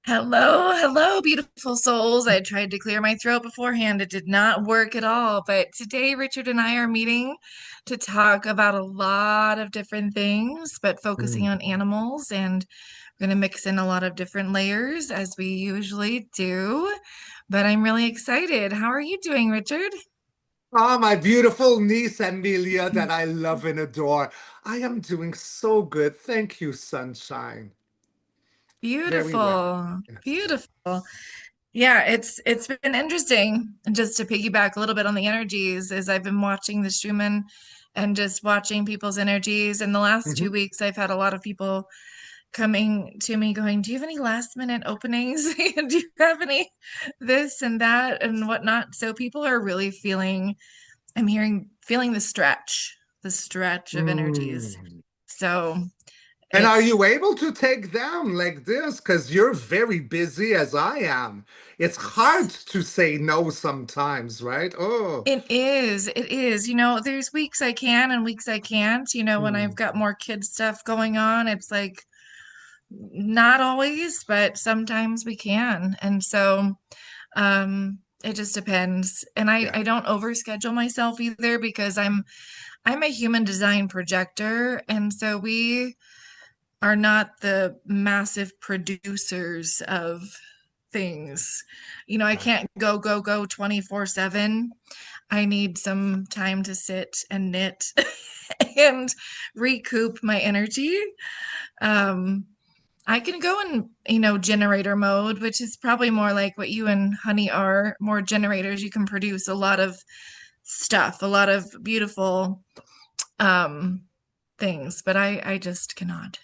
Hello, hello, beautiful souls. I tried to clear my throat beforehand. It did not work at all. But today, Richard and I are meeting to talk about a lot of different things, but focusing on Mm. animals. And we're going to mix in a lot of different layers as we usually do. But I'm really excited. How are you doing, Richard? Ah, my beautiful niece Amelia that I love and adore. I am doing so good. Thank you, sunshine. Very well. Beautiful, Yes. beautiful. Yeah, it's been interesting. And just to piggyback a little bit on the energies, is I've been watching the Schumann and just watching people's energies. In the last Mhm. 2 weeks, I've had a lot of people coming to me going, "Do you have any last minute openings? Do you have any this and that and whatnot?" So people are really feeling the stretch of energies. Mm. So And are it's you able to take them like this? Because you're very busy as I am. It's hard to say no sometimes, right? Oh. It is. It is. There's weeks I can and weeks I can't. When I've Mm. got more kid stuff going on, it's like not always, but sometimes we can. And so it just depends. And I Yeah. I don't overschedule myself either because I'm a human design projector, and so we are not the massive producers of things. I Right. can't go 24/7. I need some time to sit and knit and recoup my energy. Um, I can go in, generator mode, which is probably more like what you and Honey are, more generators. You can produce a lot of stuff, a lot of beautiful um things, but I just cannot.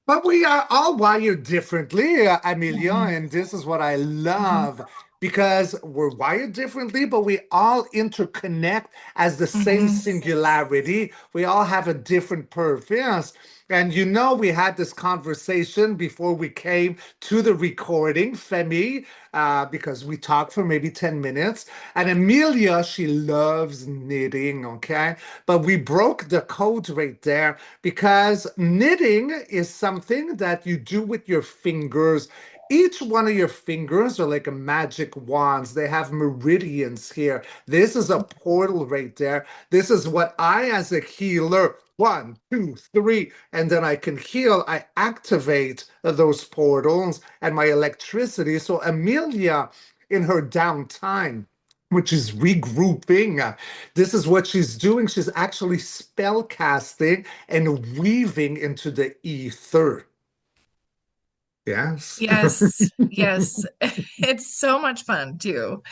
But we are all wired differently, Amelia, Mhm, and this is what I mhm, love because we're wired differently, but we all interconnect as the same mhm. singularity. We all have a different purpose. And we had this conversation before we came to the recording, Femi, because we talked for maybe 10 minutes. And Amelia, she loves knitting, okay? But we broke the code right there because knitting is something that you do with your fingers. Each one of your fingers are like a magic wands. They have meridians here. This is a portal right there. This is what I, as a healer, one, two, three, and then I can heal. I activate those portals and my electricity. So Amelia, in her downtime, which is regrouping. This is what she's doing. She's actually spell casting and weaving into the ether. Yes. Yes, yes. It's so much fun too.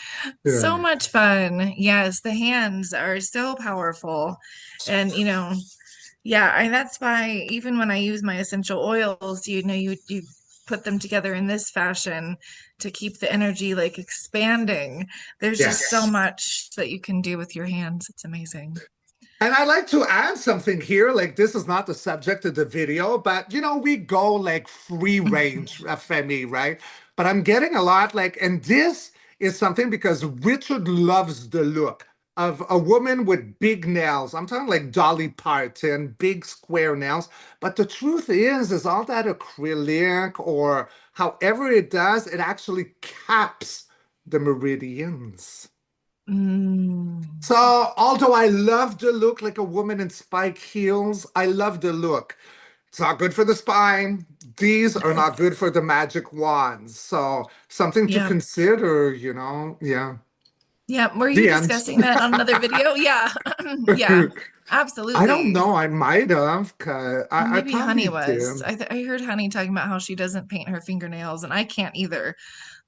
So Yeah. much fun. Yes, the hands are so powerful. And yeah, and that's why even when I use my essential oils, you put them together in this fashion to keep the energy like expanding. There's just so Yes. much that you can do with your hands. It's amazing. And I like to add something here. Like, this is not the subject of the video, but we go like free range, Femi, right? But I'm getting a lot and this is something because Richard loves the look of a woman with big nails. I'm talking like Dolly Parton, big square nails. But the truth is all that acrylic or however it does, it actually caps the meridians. Mm. So, although I love the look like a woman in spike heels, I love the look. It's not good for the spine. These are not good for the magic wands. So, something to Yeah. consider. Yeah. Yeah. Were you The end. discussing that on another video? Yeah. Yeah. I don't Absolutely. know. I might have. 'Cause I Maybe Honey probably was. did. I heard Honey talking about how she doesn't paint her fingernails, and I can't either.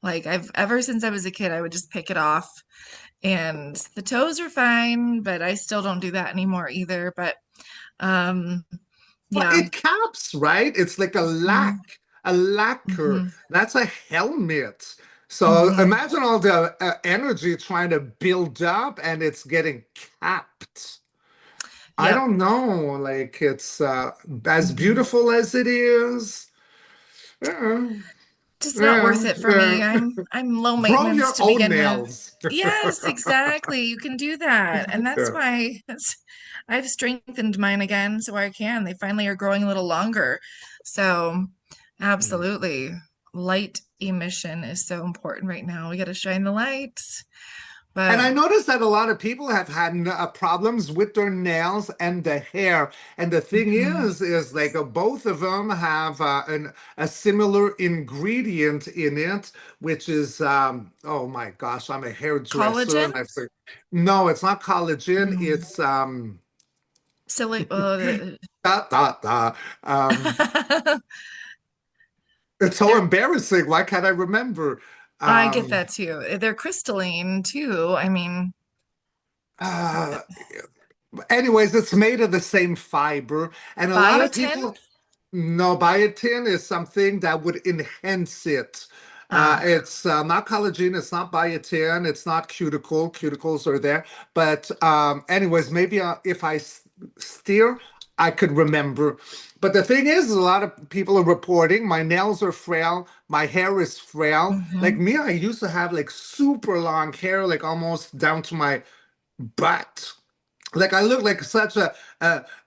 Like I've ever since I was a kid, I would just pick it off, and the toes are fine, but I still don't do that anymore either. But um, But yeah. it caps, right? It's like Hmm. a lacquer. Hmm. That's a helmet. So Hmm. imagine all the energy trying to build up and it's getting capped. I Yep. don't know. Like it's as Hmm. beautiful as it is. Yeah, Just not yeah, worth it for yeah. me. I'm low Grow maintenance your to own begin with. nails. Yes, exactly. You can do that. And that's Yeah. why I've strengthened mine again so I can. They finally are growing a little longer. So, absolutely. light emission is so important right now. We got to shine the lights. And But I noticed that a lot of people have had problems with their nails and the hair. And the thing mhm, is like both of them have a similar ingredient in it, which is, oh my gosh, I'm a hairdresser collagen, and no, it's not collagen. mm, It's, silic. da, da, da. Um, it's so They're embarrassing. Why can't I remember? I get Um, that too. They're crystalline too. I mean, uh, Anyways, it's made of the same fiber, and a lot of biotin. people. No, biotin is something that would enhance it. Ah, It's not collagen, it's not biotin, it's not cuticle. Cuticles are there. But anyways, maybe if I steer, I could remember. But the thing is, a lot of people are reporting my nails are frail, my hair is frail. Like hmm me, I used to have like super long hair, like almost down to my butt. Like I look like such a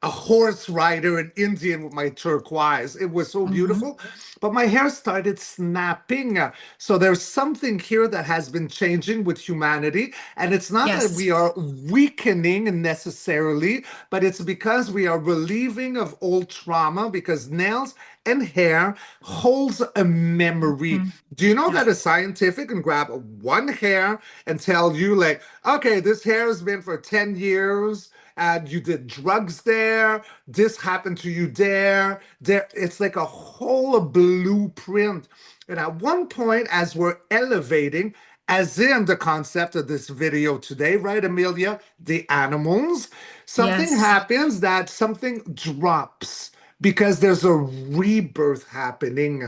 horse rider, an Indian with my turquoise. It was so hmm beautiful, but my hair started snapping. So there's something here that has been changing with humanity, and it's not that Yes. we are weakening necessarily, but it's because we are relieving of old trauma. Because nails and hair holds a memory. Mhm. Do you know Yeah. that a scientific can grab one hair and tell you like, okay, this hair has been for 10 years and you did drugs there, this happened to you there. It's like a whole blueprint. And at one point, as we're elevating, as in the concept of this video today, right, Amelia? The animals, something Yes. happens that something drops because there's a rebirth happening.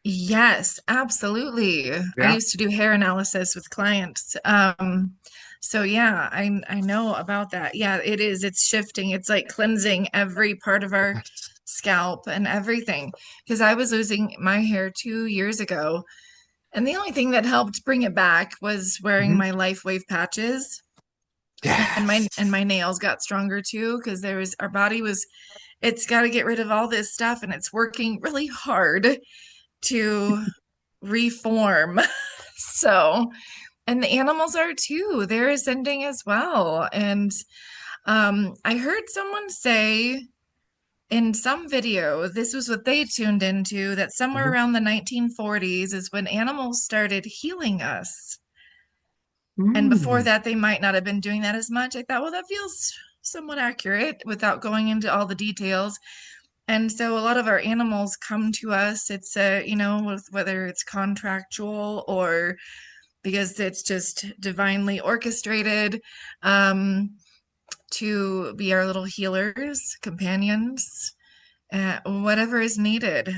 Yes, absolutely. I Yeah. used to do hair analysis with clients. So yeah, I know about that. Yeah, it is. It's shifting. It's like cleansing every part of our scalp and everything. Because I was losing my hair 2 years ago, and the only thing that helped bring it back was wearing Mhm. my Life Wave patches. And my Yes. and my nails got stronger too, because there was our body was it's got to get rid of all this stuff, and it's working really hard to reform. So, and the animals are too. They're ascending as well. And I heard someone say in some video, this was what they tuned into, that somewhere Mhm. around the 1940s is when animals started healing us. And before Mm. that, they might not have been doing that as much. I thought, well, that feels somewhat accurate without going into all the details. And so a lot of our animals come to us. It's whether it's contractual or because it's just divinely orchestrated to be our little healers, companions, whatever is needed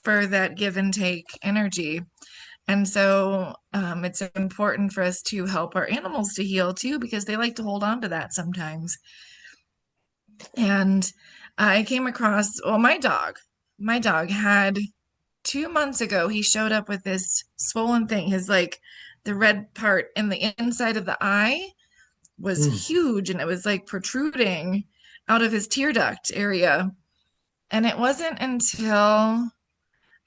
for that give and take energy. And so it's important for us to help our animals to heal too, because they like to hold on to that sometimes. And I came across, well, my dog had 2 months ago, he showed up with this swollen thing. His like the red part in the inside of the eye was Mm. huge and it was like protruding out of his tear duct area. And it wasn't until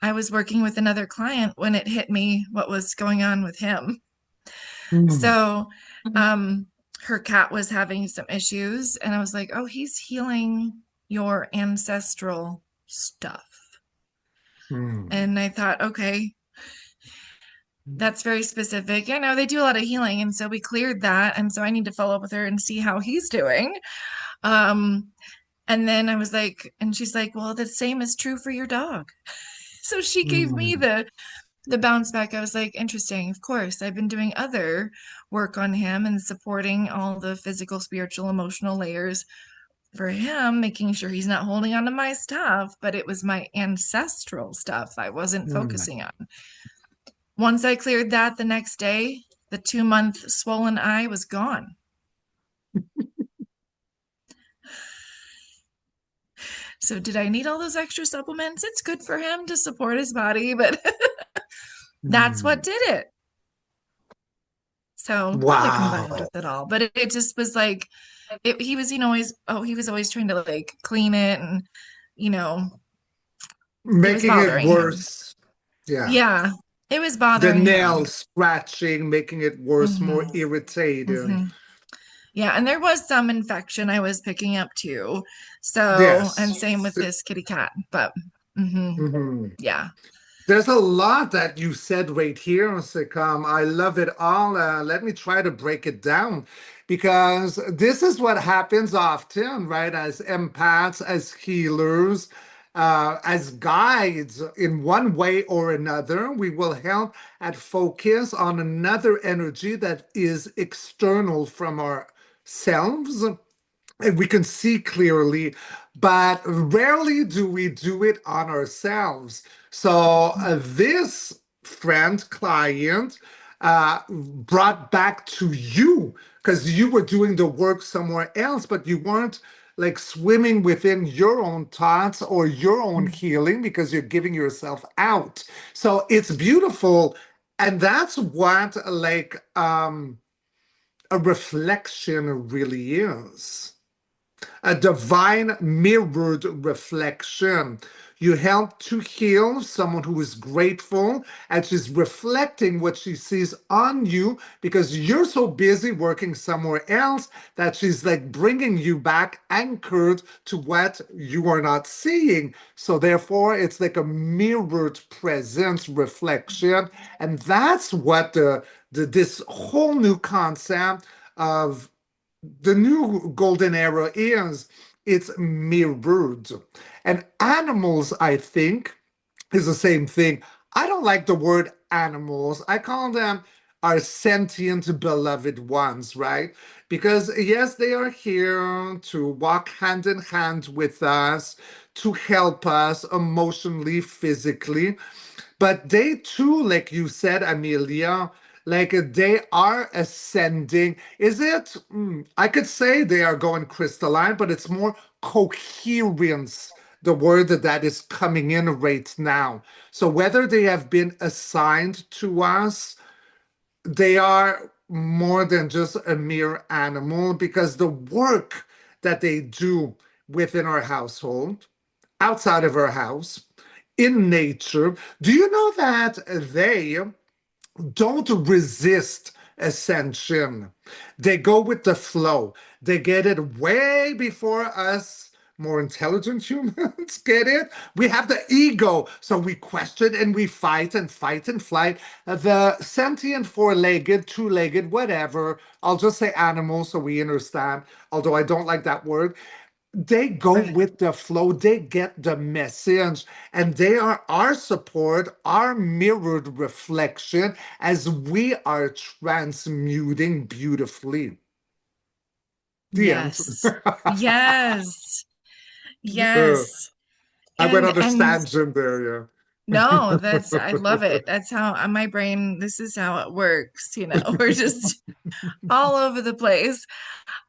I was working with another client when it hit me what was going on with him. Mm. So, um, her cat was having some issues, and I was like, oh, he's healing your ancestral stuff. Mm. And I thought, okay, that's very specific. I know they do a lot of healing, and so we cleared that, and so I need to follow up with her and see how he's doing. Um, and then I was like, and she's like, well, the same is true for your dog. So she gave me Mm. the bounce back. I was like, interesting. Of course, I've been doing other work on him and supporting all the physical, spiritual, emotional layers for him, making sure he's not holding on to my stuff, but it was my ancestral stuff I wasn't Mm. focusing on. Once I cleared that the next day, the 2 month swollen eye was gone. So, did I need all those extra supplements? It's good for him to support his body, but that's what Mm. did it. So, probably combined Wow. with it all. But it just was like, he was, he was always trying to like clean it and, you know, it was Making it bothering him. worse. Yeah. Yeah, it was The bothering nail him. scratching, making it worse, more Hmm. irritating. Hmm. Yeah, and there was some infection I was picking up too. So, and Yes. same with this kitty cat. But Mhm. yeah. There's a lot that you said right here, Sikam. I love it all. Let me try to break it down because this is what happens often, right? As empaths, as healers, as guides in one way or another, we will help at focus on another energy that is external from ourselves and we can see clearly, but rarely do we do it on ourselves. So this friend, client, brought back to you because you were doing the work somewhere else, but you weren't like swimming within your own thoughts or your own healing because you're giving yourself out. So it's beautiful. And that's what a reflection really is, a divine mirrored reflection. You help to heal someone who is grateful and she's reflecting what she sees on you because you're so busy working somewhere else that she's like bringing you back anchored to what you are not seeing. So, therefore, it's like a mirrored presence reflection. And that's what this whole new concept of the new golden era is. It's mirrored. And animals, I think, is the same thing. I don't like the word animals. I call them our sentient beloved ones, right? Because yes, they are here to walk hand in hand with us, to help us emotionally, physically. But they too, like you said, Amelia, like they are ascending. Is it? I could say they are going crystalline, but it's more coherence, the word that is coming in right now. So whether they have been assigned to us, they are more than just a mere animal because the work that they do within our household, outside of our house, in nature. Do you know that they don't resist ascension? They go with the flow. They get it way before us more intelligent humans get it. We have the ego, so we question and we fight and fight and fight. The sentient four-legged, two-legged, whatever, I'll just say animals so we understand, although I don't like that word, they go Right. with the flow, they get the message, and they are our support, our mirrored reflection as we are transmuting beautifully. The end. Yes. Yes. Uh, Yes. I went on this And tangent there, no, that's I love it. That's how my brain, this is how it works, We're just all over the place.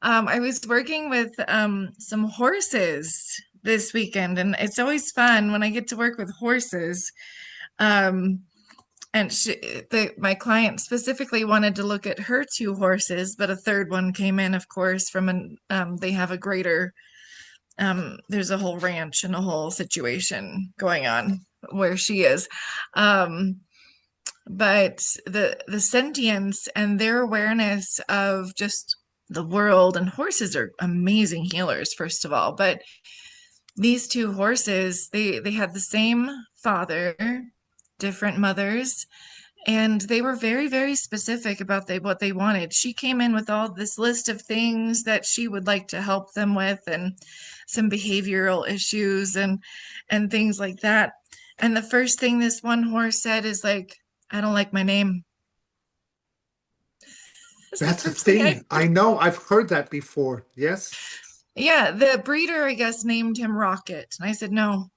I was working with some horses this weekend, and it's always fun when I get to work with horses. Um, and my client specifically wanted to look at her two horses, but a third one came in, of course, from they have a greater, there's a whole ranch and a whole situation going on where she is. Um, but the sentience and their awareness of just the world, and horses are amazing healers, first of all, but these two horses, they had the same father, different mothers, and they were very, very specific about what they wanted. She came in with all this list of things that she would like to help them with, and some behavioral issues and things like that. And the first thing this one horse said is like, I don't like my name. That's the That's a first thing thing. I know. I've heard that before. Yes. yeah, the breeder, I guess, named him Rocket. And I said, no,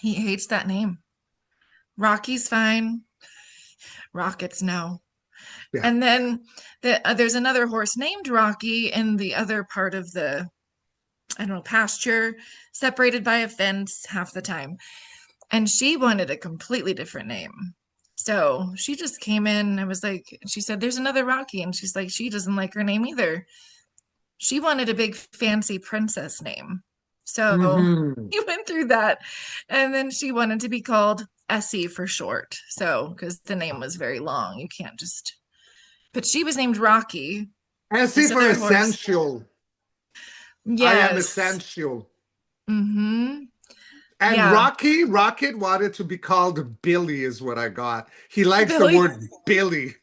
he hates that name. Rocky's fine. Rocket's no. Yeah. And then there's another horse named Rocky in the other part of the, I don't know, pasture, separated by a fence half the time. And she wanted a completely different name. So she just came in. I was like, she said, there's another Rocky. And she's like, she doesn't like her name either. She wanted a big fancy princess name. So Hmm. he went through that. And then she wanted to be called Essie for short. So, because the name was very long, you can't just. But she was named Rocky. Essie This for other horse. essential. I am Yes. essential. Mm-hmm. And Yeah. Rocket wanted to be called Billy, is what I got. He likes the Billy. word Billy.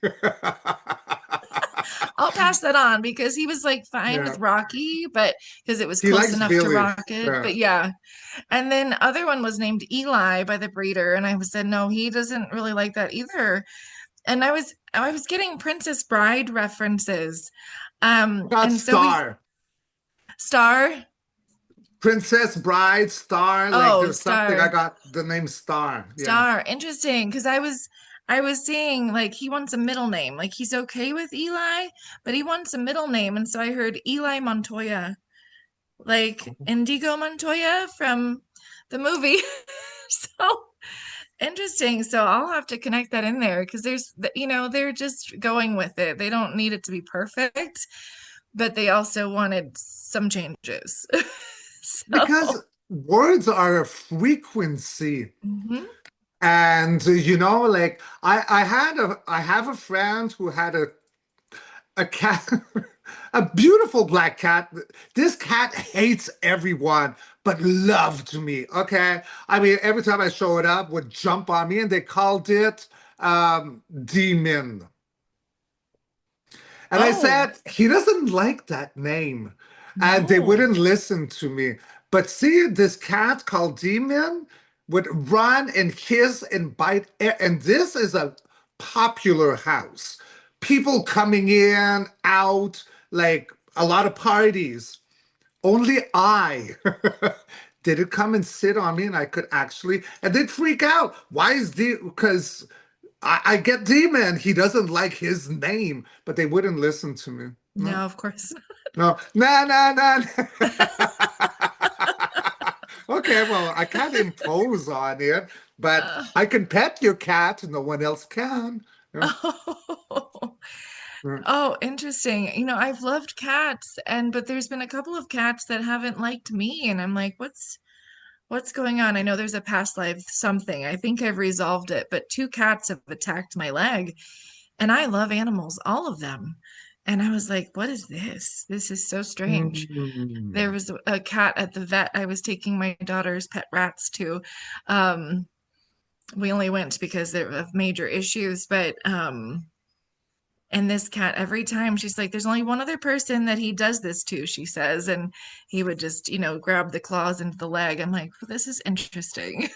I'll pass that on because he was like fine Yeah, with Rocky, but because it was he close likes enough to Billy. Rocket. Yeah. But yeah. And then other one was named Eli by the breeder, and I said no, he doesn't really like that either. And I was getting Princess Bride references. Got And so we Star. Star. Princess Bride, Star. Like Oh, there's something I Star. got the name Star. Yeah. Star. Interesting, because I was seeing like he wants a middle name. Like he's okay with Eli, but he wants a middle name. And so I heard Eli Montoya, like Indigo Montoya from the movie. So interesting. So I'll have to connect that in there because they're just going with it. They don't need it to be perfect, but they also wanted some changes. Because So, words are a frequency. mhm. And like I have a friend who had a cat, a beautiful black cat. This cat hates everyone, but loved me. Okay. I mean, every time I show it up, would jump on me, and they called it Demon. And I Oh, said, he doesn't like that name. And they no. wouldn't listen to me. But see, this cat called Demon would run and hiss and bite. And this is a popular house. People coming in, out, like a lot of parties. Only I didn't come and sit on me, and I could actually, and they'd freak out. Why is the, because I get Demon. He doesn't like his name, but they wouldn't listen to me. No, No, of course. no, no, no, no. Okay, well, I can't impose on it, but Uh, I can pet your cat. No one else can. Yeah, oh. yeah. Oh, interesting. I've loved cats but there's been a couple of cats that haven't liked me and I'm like, what's going on? I know there's a past life something. I think I've resolved it, but two cats have attacked my leg and I love animals, all of them. And I was like, what is this? This is so strange. There Mm. was a cat at the vet I was taking my daughter's pet rats to. Um, we only went because of major issues, but and this cat, every time she's like, there's only one other person that he does this to, she says. And he would just, grab the claws into the leg. I'm like, well, this is interesting.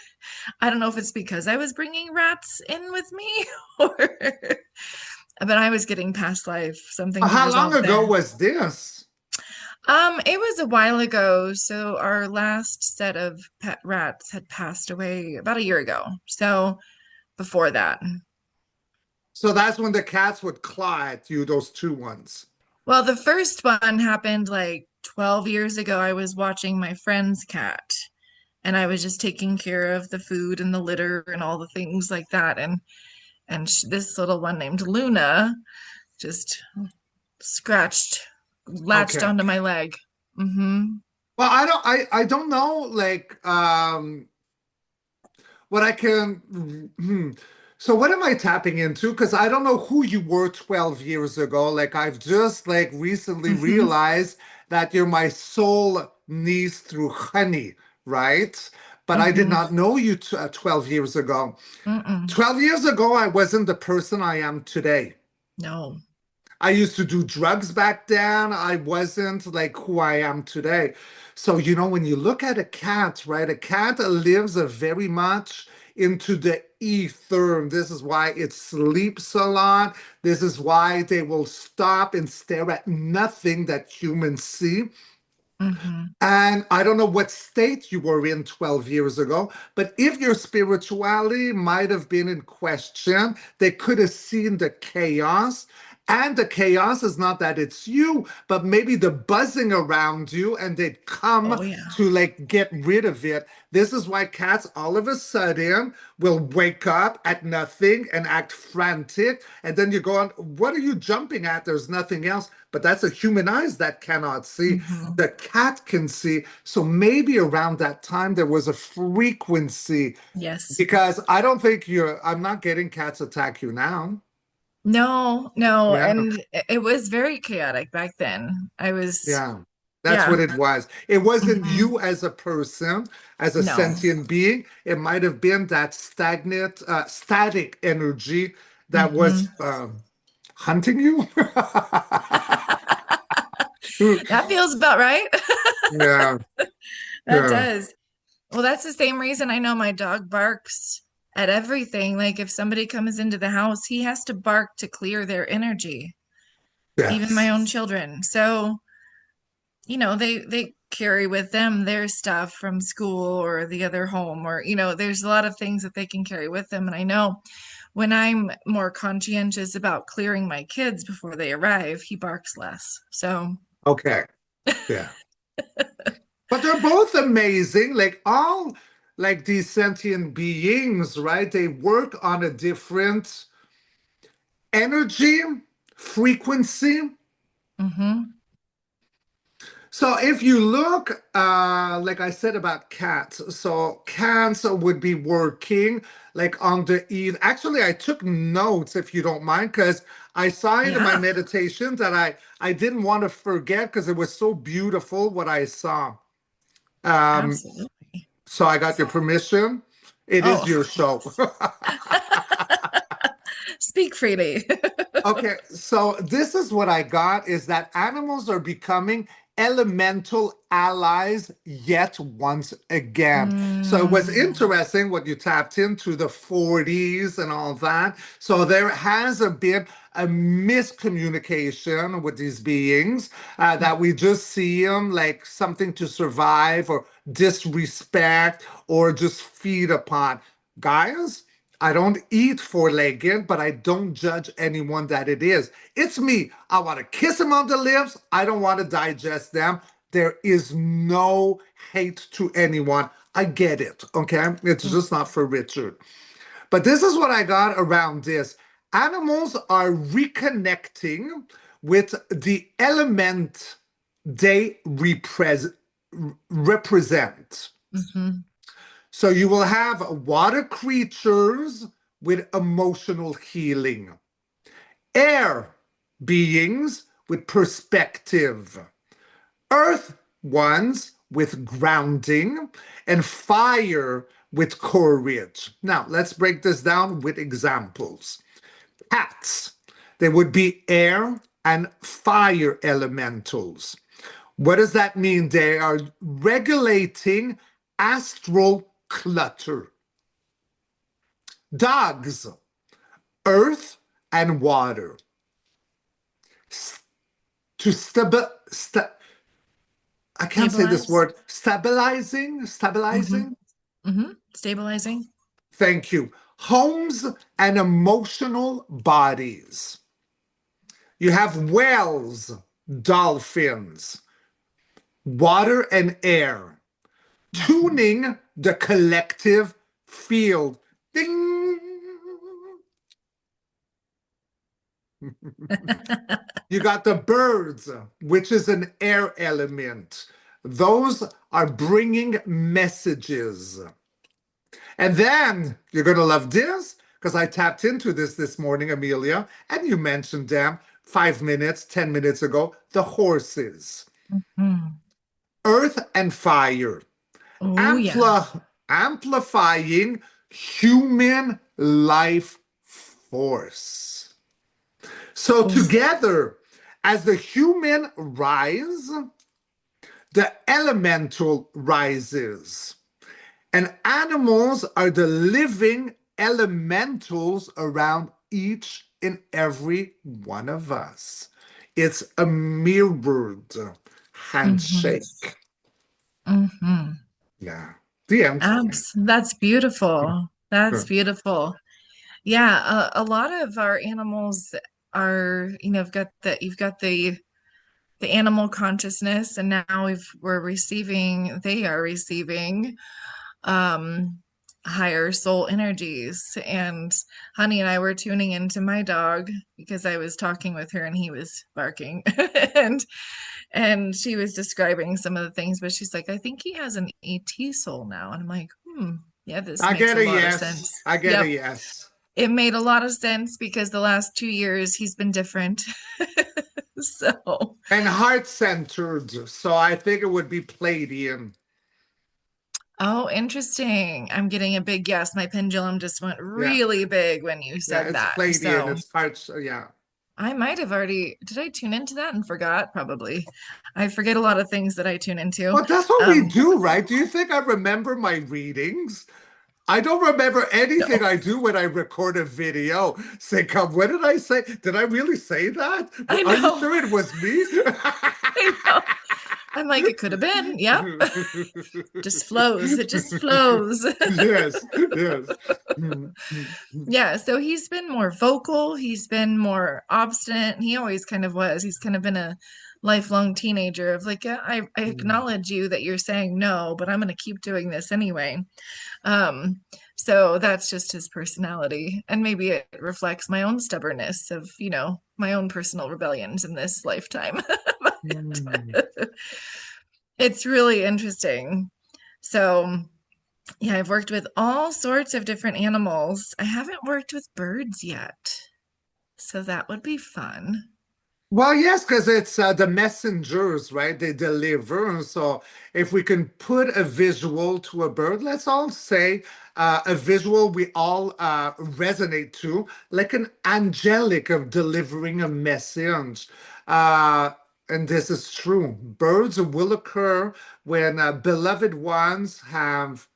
I don't know if it's because I was bringing rats in with me or, but I was getting past life, something to How long resolve ago there. was this? It was a while ago. So our last set of pet rats had passed away about a year ago. So before that. So that's when the cats would claw at you, those two ones. Well, the first one happened like 12 years ago. I was watching my friend's cat and I was just taking care of the food and the litter and all the things like that. And this little one named Luna just scratched, latched Okay. onto my leg. Hmm. Well, I don't know, like, what I can, so what am I tapping into? Because I don't know who you were 12 years ago. Like I've just like recently Hmm. realized that you're my soul niece through Honey, right? But I did Hmm. not know you 12 years ago. Mm-mm. 12 years ago, I wasn't the person I am today. No. I used to do drugs back then. I wasn't like who I am today. So, when you look at a cat, right? A cat lives very much into the ether. This is why it sleeps a lot. This is why they will stop and stare at nothing that humans see. Hmm. And I don't know what state you were in 12 years ago, but if your spirituality might have been in question, they could have seen the chaos. And the chaos is not that it's you, but maybe the buzzing around you and they come Oh yeah. to like get rid of it. This is why cats all of a sudden will wake up at nothing and act frantic. And then you go on, what are you jumping at? There's nothing else. But that's a human eyes that cannot see. Hmm. The cat can see. So maybe around that time there was a frequency Yes. because I don't think I'm not getting cats attack you now. No, no, Yeah. and it was very chaotic back then. I was, Yeah, that's yeah. what it was. It wasn't Hmm. you as a person, as a No. sentient being. It might have been that static energy that was Hmm. hunting you. That feels about right. Yeah, That yeah, does. Well, that's the same reason I know my dog barks at everything. Like if somebody comes into the house, he has to bark to clear their energy, even my yes. own children. So, they carry with them their stuff from school or the other home, or there's a lot of things that they can carry with them. And I know when I'm more conscientious about clearing my kids before they arrive, he barks less. So, Okay, yeah. But they're both amazing. Like all like these sentient beings, right? They work on a different energy, frequency. hmm. So if you look, like I said about cats, so cats would be working like on the eve. Actually, I took notes if you don't mind, because I saw it in my Yeah, meditation that I didn't want to forget because it was so beautiful what I saw. Um, absolutely. so I got your permission. It is Oh, your show. speak freely. Okay, so this is what I got is that animals are becoming elemental allies yet once again. So it was Mm, interesting what you tapped into the 40s and all that. So there has been a miscommunication with these beings that we just see them like something to survive or disrespect or just feed upon. Guys, I don't eat four-legged, but I don't judge anyone that it is. It's me. I want to kiss them on the lips. I don't want to digest them. There is no hate to anyone. I get it. Okay. It's just not for Richard. But this is what I got around this. Animals are reconnecting with the element they represent. mhm. So you will have water creatures with emotional healing, air beings with perspective, earth ones with grounding, and fire with courage. Now, let's break this down with examples. Cats, they would be air and fire elementals. What does that mean? They are regulating astral clutter. Dogs, earth and water. To I can't say this Stabilize. word. Hmm. Stabilizing. Hmm. Stabilizing. Thank you. Homes and emotional bodies. You have whales, dolphins, water and air, Mhm. tuning the collective field. Ding! You got the birds, which is an air element. Those are bringing messages. And then you're going to love this because I tapped into this morning, Amelia, and you mentioned them 5 minutes, 10 minutes ago. The horses, Mhm. earth and fire, Oh yeah. amplifying human life force. So Oh. together, as the human rise, the elemental rises. And animals are the living elementals around each and every one of us. It's a mirrored Hmm. handshake. Hmm. Yeah. The end. That's beautiful. That's beautiful. Yeah, a lot of our animals. are, you've got the animal consciousness, and now they are receiving um higher soul energies. And Honey and I were tuning into my dog because I was talking with her and he was barking and she was describing some of the things, but she's like, I think he has an ET soul now. And I'm like, yeah, this I makes get a a lot of yes. sense. I get a Yep. yes. It made a lot of sense because the last 2 years he's been different. So, And heart centered. So I think it would be Palladian. oh, interesting. I'm getting a big yes. My pendulum just went Yeah. really big when you Yeah. said It's that. Palladian. So It's heart. Yeah. I might have already, did I tune into that and forgot? Probably. I forget a lot of things that I tune into. Well, that's what we Um, do, right? Do you think I remember my readings? I don't remember anything no, I do when I record a video. Say, come, what did I say? Did I really say that? I Are you know. sure it was me? I know. I'm like, it could have been. Yep. Just flows. It just flows. Yes, yes. Yeah, so he's been more vocal, he's been more obstinate. He always kind of was. He's kind of been a lifelong teenager of like, yeah, I acknowledge you that you're saying no, but I'm going to keep doing this anyway. Um, so that's just his personality. And maybe it reflects my own stubbornness of, my own personal rebellions in this lifetime. It's really interesting. So, yeah, I've worked with all sorts of different animals. I haven't worked with birds yet. So that would be fun. Well, yes, because it's the messengers, right? They deliver. So if we can put a visual to a bird, let's all say a visual we all resonate to, like an angelic of delivering a message. Uh, and this is true. Birds will occur when beloved ones have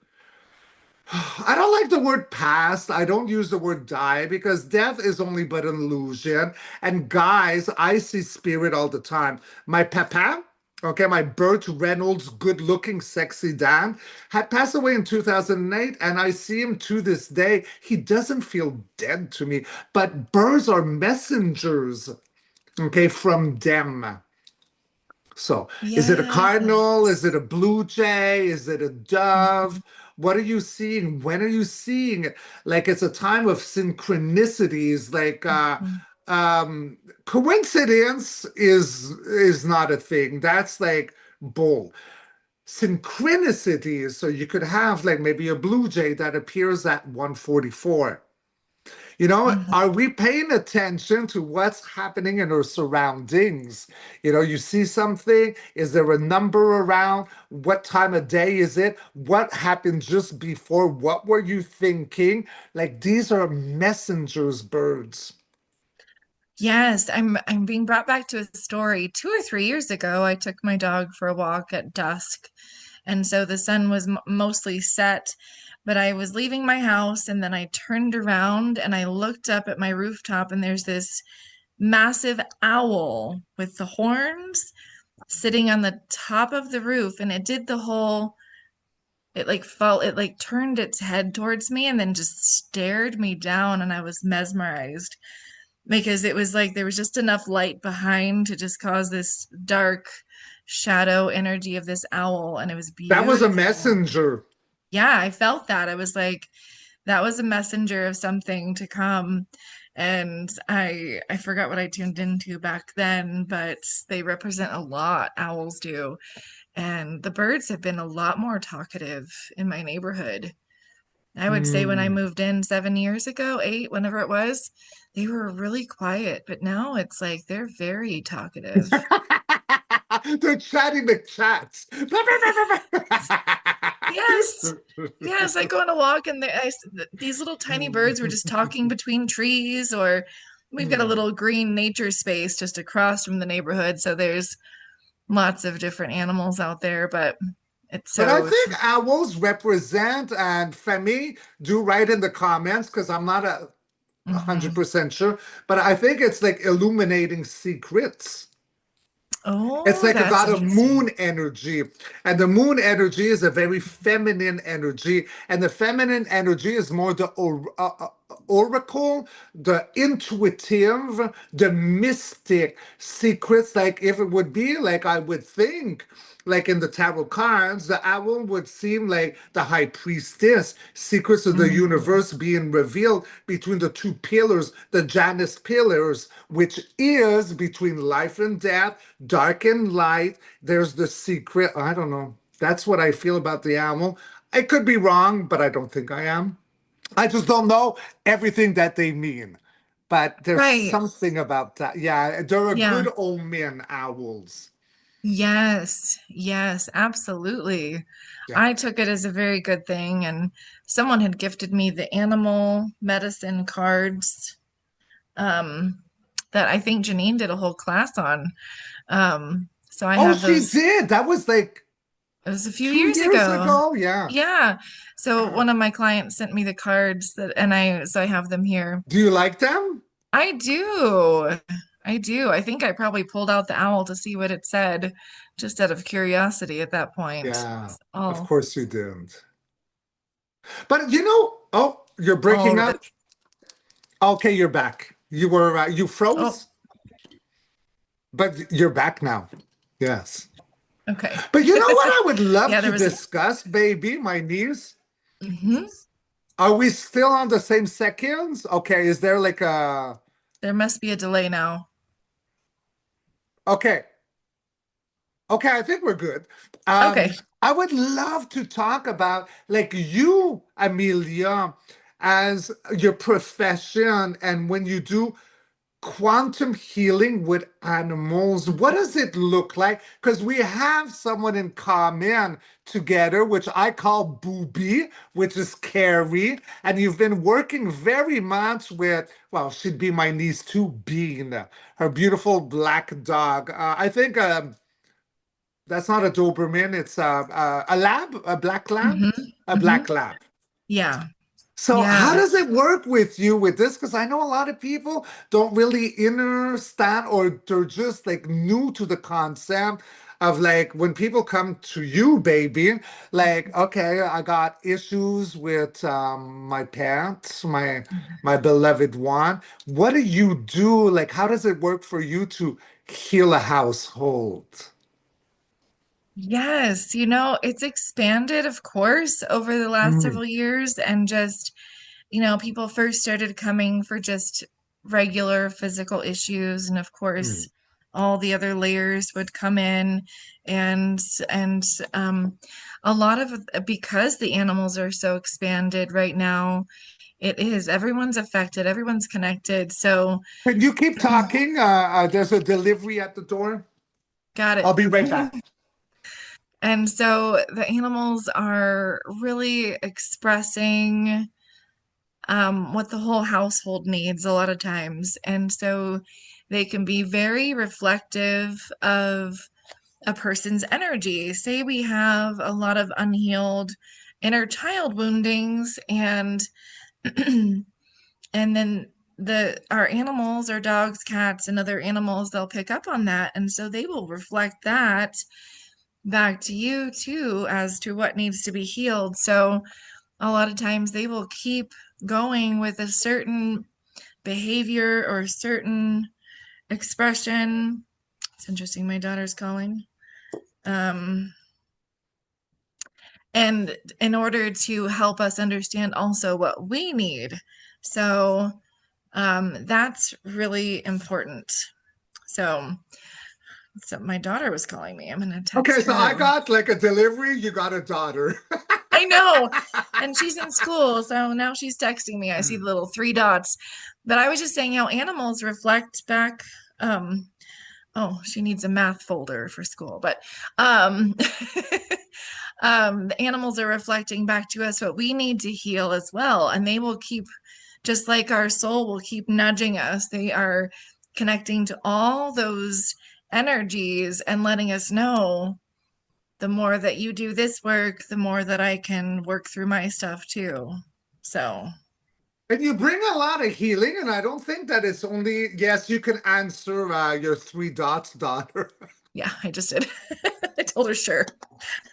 I don't like the word past. I don't use the word die because death is only but an illusion. And guys, I see spirit all the time. My papa, okay, my Burt Reynolds, good looking, sexy Dan, had passed away in 2008, and I see him to this day. He doesn't feel dead to me, but birds are messengers, okay, from them. So, is it a cardinal? Is Yes. it a blue jay? Is it a dove? Mhm, What are you seeing? When are you seeing it? Like it's a time of synchronicities. Like mhm. coincidence is not a thing. That's like bull. Synchronicities. So you could have like maybe a blue jay that appears at 144. Mhm. Are we paying attention to what's happening in our surroundings? You see something, is there a number around? What time of day is it? What happened just before? What were you thinking? Like these are messengers, birds. Yes, I'm being brought back to a story. 2 or 3 years ago, I took my dog for a walk at dusk, and so the sun was mostly set, but I was leaving my house, and then I turned around and I looked up at my rooftop, and there's this massive owl with the horns sitting on the top of the roof, and it did the whole it like turned its head towards me and then just stared me down, and I was mesmerized because it was like there was just enough light behind to just cause this dark shadow energy of this owl, and it was That was a beautiful. messenger. Yeah, I felt that. I was like, that was a messenger of something to come. And I forgot what I tuned into back then, but they represent a lot, owls do. And the birds have been a lot more talkative in my neighborhood. I would say when I Hmm. moved in 7 years ago, eight, whenever it was, they were really quiet, but now it's like they're very talkative. They're chatting the chats. Yes. Yes, I go on a walk and these little tiny birds were just talking between trees, or we've got a Hmm. little green nature space just across from the neighborhood. So there's lots of different animals out there, but it's But I so think owls represent, and Femi, do write in the comments because I'm not a hundred mhm. percent sure, but I think it's like illuminating secrets. It's Oh, like that's got a interesting. moon energy, and the moon energy is a very feminine energy, and the feminine energy is more the oracle, the intuitive, the mystic secrets. Like if it would be like I would think, like in the tarot cards, the owl would seem like the high priestess, secrets of the Mhm. universe being revealed between the two pillars, the Janus pillars, which is between life and death, dark and light. There's the secret. I don't know. That's what I feel about the owl. I could be wrong, but I don't think I am. I just don't know everything that they mean. But there's Right. something about that. Yeah, they're a Yeah. good omen, owls. Yes. Yes, absolutely. Yeah. I took it as a very good thing, and someone had gifted me the animal medicine cards, um, that I think Janine did a whole class on. So I Oh, have she those. did. That was like It was a few two years years ago. ago. Yeah. Yeah. So one of my clients sent me the cards that, and I have them here. Do you like them? I do. I do. I think I probably pulled out the owl to see what it said, just out of curiosity at that point. Yeah. Of Oh, course you didn't. But oh, you're breaking oh, up. Okay, you're back. You oh, froze, but you're back now. Yes. okay. But you know what I would love Yeah, to there was. discuss, baby, my niece? Mhm. Are we still on the same seconds? Okay, is there like a There must be a delay now. okay. Okay, I think we're good. Okay. I would love to talk about like you, Amelia, as your profession and when you do quantum healing with animals. What does it look like? Because we have someone in common together, which I call Booby, which is Carrie. And you've been working very much with, well, she'd be my niece too, Bean, her beautiful black dog. I think that's not a Doberman, it's a lab, a black lab, Hmm. a Hmm. black lab. Yeah. So how Yeah. does it work with you with this? Because I know a lot of people don't really understand or they're just like new to the concept of like when people come to you, baby, like, okay, I got issues with my pets, my beloved one. What do you do? Like, how does it work for you to heal a household? Yes, it's expanded, of course, over the last Mm, several years, and just, people first started coming for just regular physical issues, and of course, mm. all the other layers would come in, and and um, a lot of because the animals are so expanded right now, it is everyone's affected, everyone's connected. So, Can you keep talking? There's a delivery at the door. got I'll it. be right back. And so the animals are really expressing what the whole household needs a lot of times. And so they can be very reflective of a person's energy. Say we have a lot of unhealed inner child woundings, and and then our animals, our dogs, cats, and other animals, they'll pick up on that, and so they will reflect that back to you too as to what needs to be healed. So a lot of times they will keep going with a certain behavior or a certain expression. It's interesting. My daughter's calling. Um, and in order to help us understand also what we need. So that's really important. So, so my daughter was calling me. I'm going to Okay, text so I her. got like a delivery, you got a daughter. I know. And she's in school, so now she's texting me. I see the little three dots. But I was just saying how animals reflect back. Um, oh, she needs a math folder for school, but um, the animals are reflecting back to us what we need to heal as well. And they will keep, just like our soul will keep nudging us, they are connecting to all those energies and letting us know the more that you do this work, the more that I can work through my stuff too. So, And you bring a lot of healing, and I don't think that it's only, yes, you can answer your three dots daughter. yeah, I just did. I told her, sure.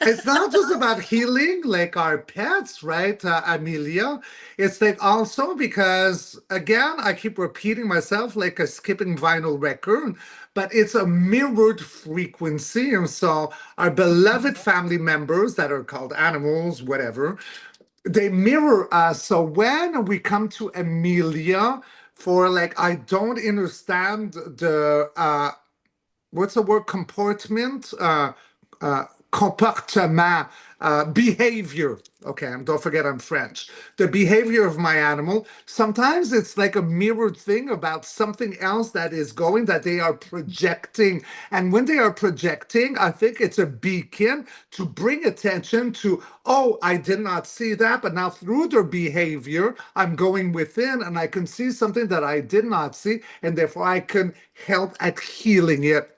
It's not just about healing like our pets, right, Amelia? It's like also because, again, I keep repeating myself like a skipping vinyl record, but it's a mirrored frequency. And so our beloved family members that are called animals, whatever, they mirror us. So when we come to Amelia for like, I don't understand the what's the word comportment uh comportement, behavior. Okay, don't forget I'm French. The behavior of my animal, sometimes it's like a mirrored thing about something else that is going, that they are projecting. And when they are projecting, I think it's a beacon to bring attention to, oh, I did not see that, but now through their behavior I'm going within and I can see something that I did not see, and therefore I can help at healing it.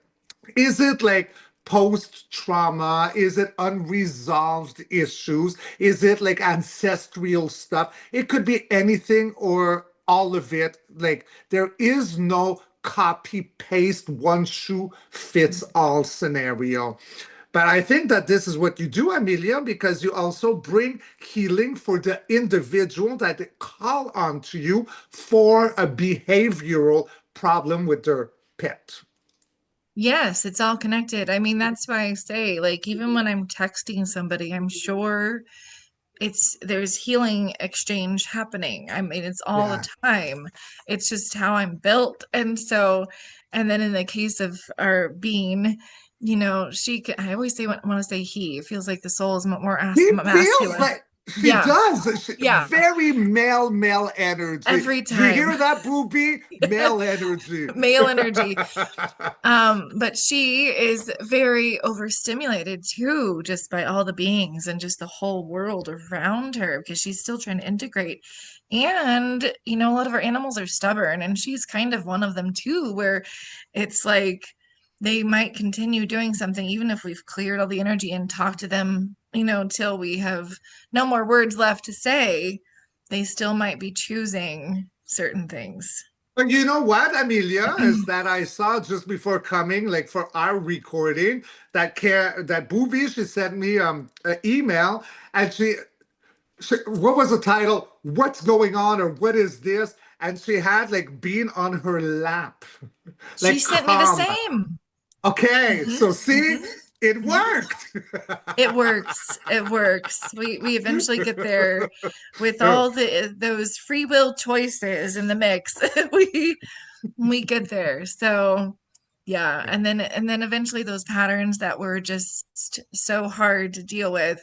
Is it like post trauma? Is it unresolved issues? Is it like ancestral stuff? It could be anything or all of it. Like there is no copy paste, one shoe fits all scenario. But I think that this is what you do, Amelia, because you also bring healing for the individual that they call on to you for a behavioral problem with their pet. Yes, it's all connected. I mean, that's why I say, like, even when I'm texting somebody, I'm sure there's healing exchange happening. I mean, it's all the Yeah. time. It's just how I'm built. And so, and then in the case of our being, I always say, when I say he, it feels like the soul is more He feels masculine. like she Yeah. does. Yeah. Very male energy. Every You time. hear that, Booby? Male energy. Male energy. But she is very overstimulated too, just by all the beings and just the whole world around her because she's still trying to integrate. And, a lot of our animals are stubborn, and she's kind of one of them too, where it's like they might continue doing something even if we've cleared all the energy and talked to them, till we have no more words left to say. They still might be choosing certain things. But you know what, Amelia, is that I saw just before coming, like for our recording, that Booby, she sent me an email, and what was the title? What's going on, or what is this? And she had like been on her lap, She like sent me the calm. same. Okay, Hmm. so see, Hmm. it Hmm. worked. It works. It works. We eventually get there with all those free will choices in the mix. We we get there. So yeah, and then eventually those patterns that were just so hard to deal with,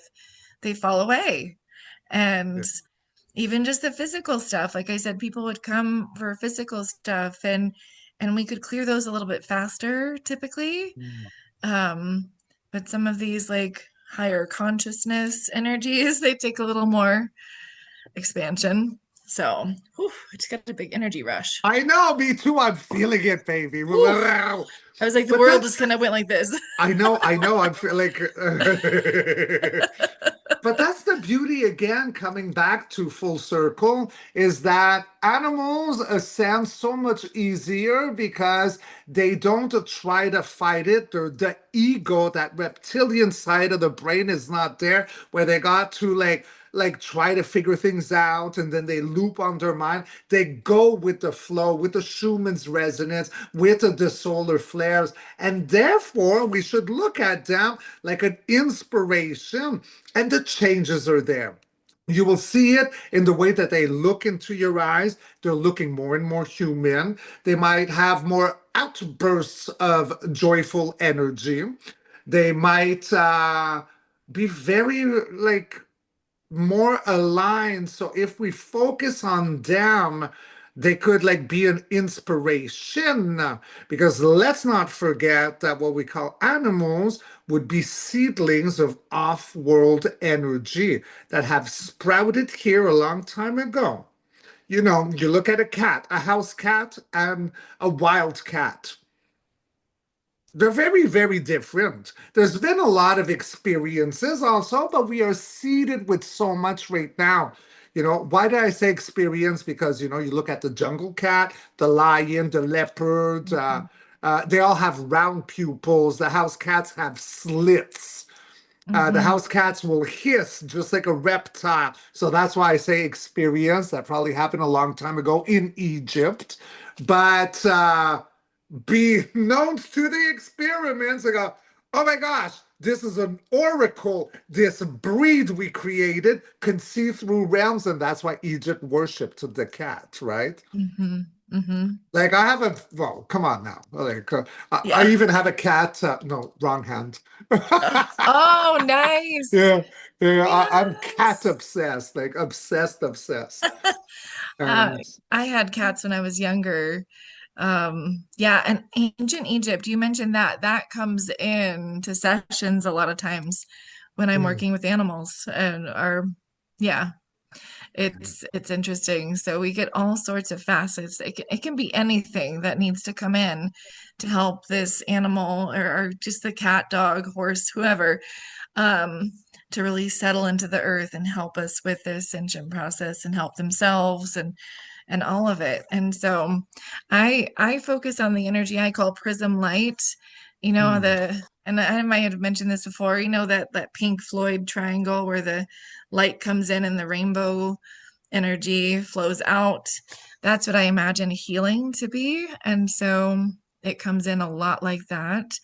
they fall away. And even just the physical stuff, like I said, people would come for physical stuff, and we could clear those a little bit faster typically. Um, but some of these like higher consciousness energies, they take a little more expansion. So, whew, I just got a big energy rush. I know, me too. I'm feeling it, baby. Whew. But I was like, the world just that's, kind of went like this. I know, I'm feeling But that's the beauty again, coming back to full circle, is that animals ascend so much easier because they don't try to fight it. The ego, that reptilian side of the brain is not there where they got to like try to figure things out and then they loop on their mind. They go with the flow, with the Schumann's resonance, with the solar flares. And therefore, we should look at them like an inspiration, and the changes are there. You will see it in the way that they look into your eyes. They're looking more and more human. They might have more outbursts of joyful energy. They might be very like more aligned. So if we focus on them, they could like be an inspiration. Because let's not forget that what we call animals would be seedlings of off-world energy that have sprouted here a long time ago. You look at a cat, a house cat, and a wild cat. They're very, very different. There's been a lot of experiences also, but we are seeded with so much right now. Why did I say experience? Because, you look at the jungle cat, the lion, the leopard, Mhm. They all have round pupils. The house cats have slits. The Hmm. house cats will hiss just like a reptile. So that's why I say experience. That probably happened a long time ago in Egypt. But be known to the experiments, I go, oh my gosh, this is an oracle. This breed we created can see through realms, and that's why Egypt worshipped the cat, right? Hmm. Hmm. Like I have a well, come on now. Like I Yeah. even have a cat. No, wrong hand. Oh, nice. Yeah, yeah. I'm cat Yes. obsessed, like obsessed, obsessed. Uh, And I had cats when I was younger. Yeah, and ancient Egypt, you mentioned that that comes in to sessions a lot of times when I'm mm, working with animals and our, yeah, it's interesting. So we get all sorts of facets. It can be anything that needs to come in to help this animal or just the cat, dog, horse, whoever, um, to really settle into the earth and help us with the ascension process and help themselves and all of it. And so I focus on the energy I call prism light. You know, mm. the and I might have mentioned this before, you know, that Pink Floyd triangle where the light comes in and the rainbow energy flows out. That's what I imagine healing to be. And so it comes in a lot like that.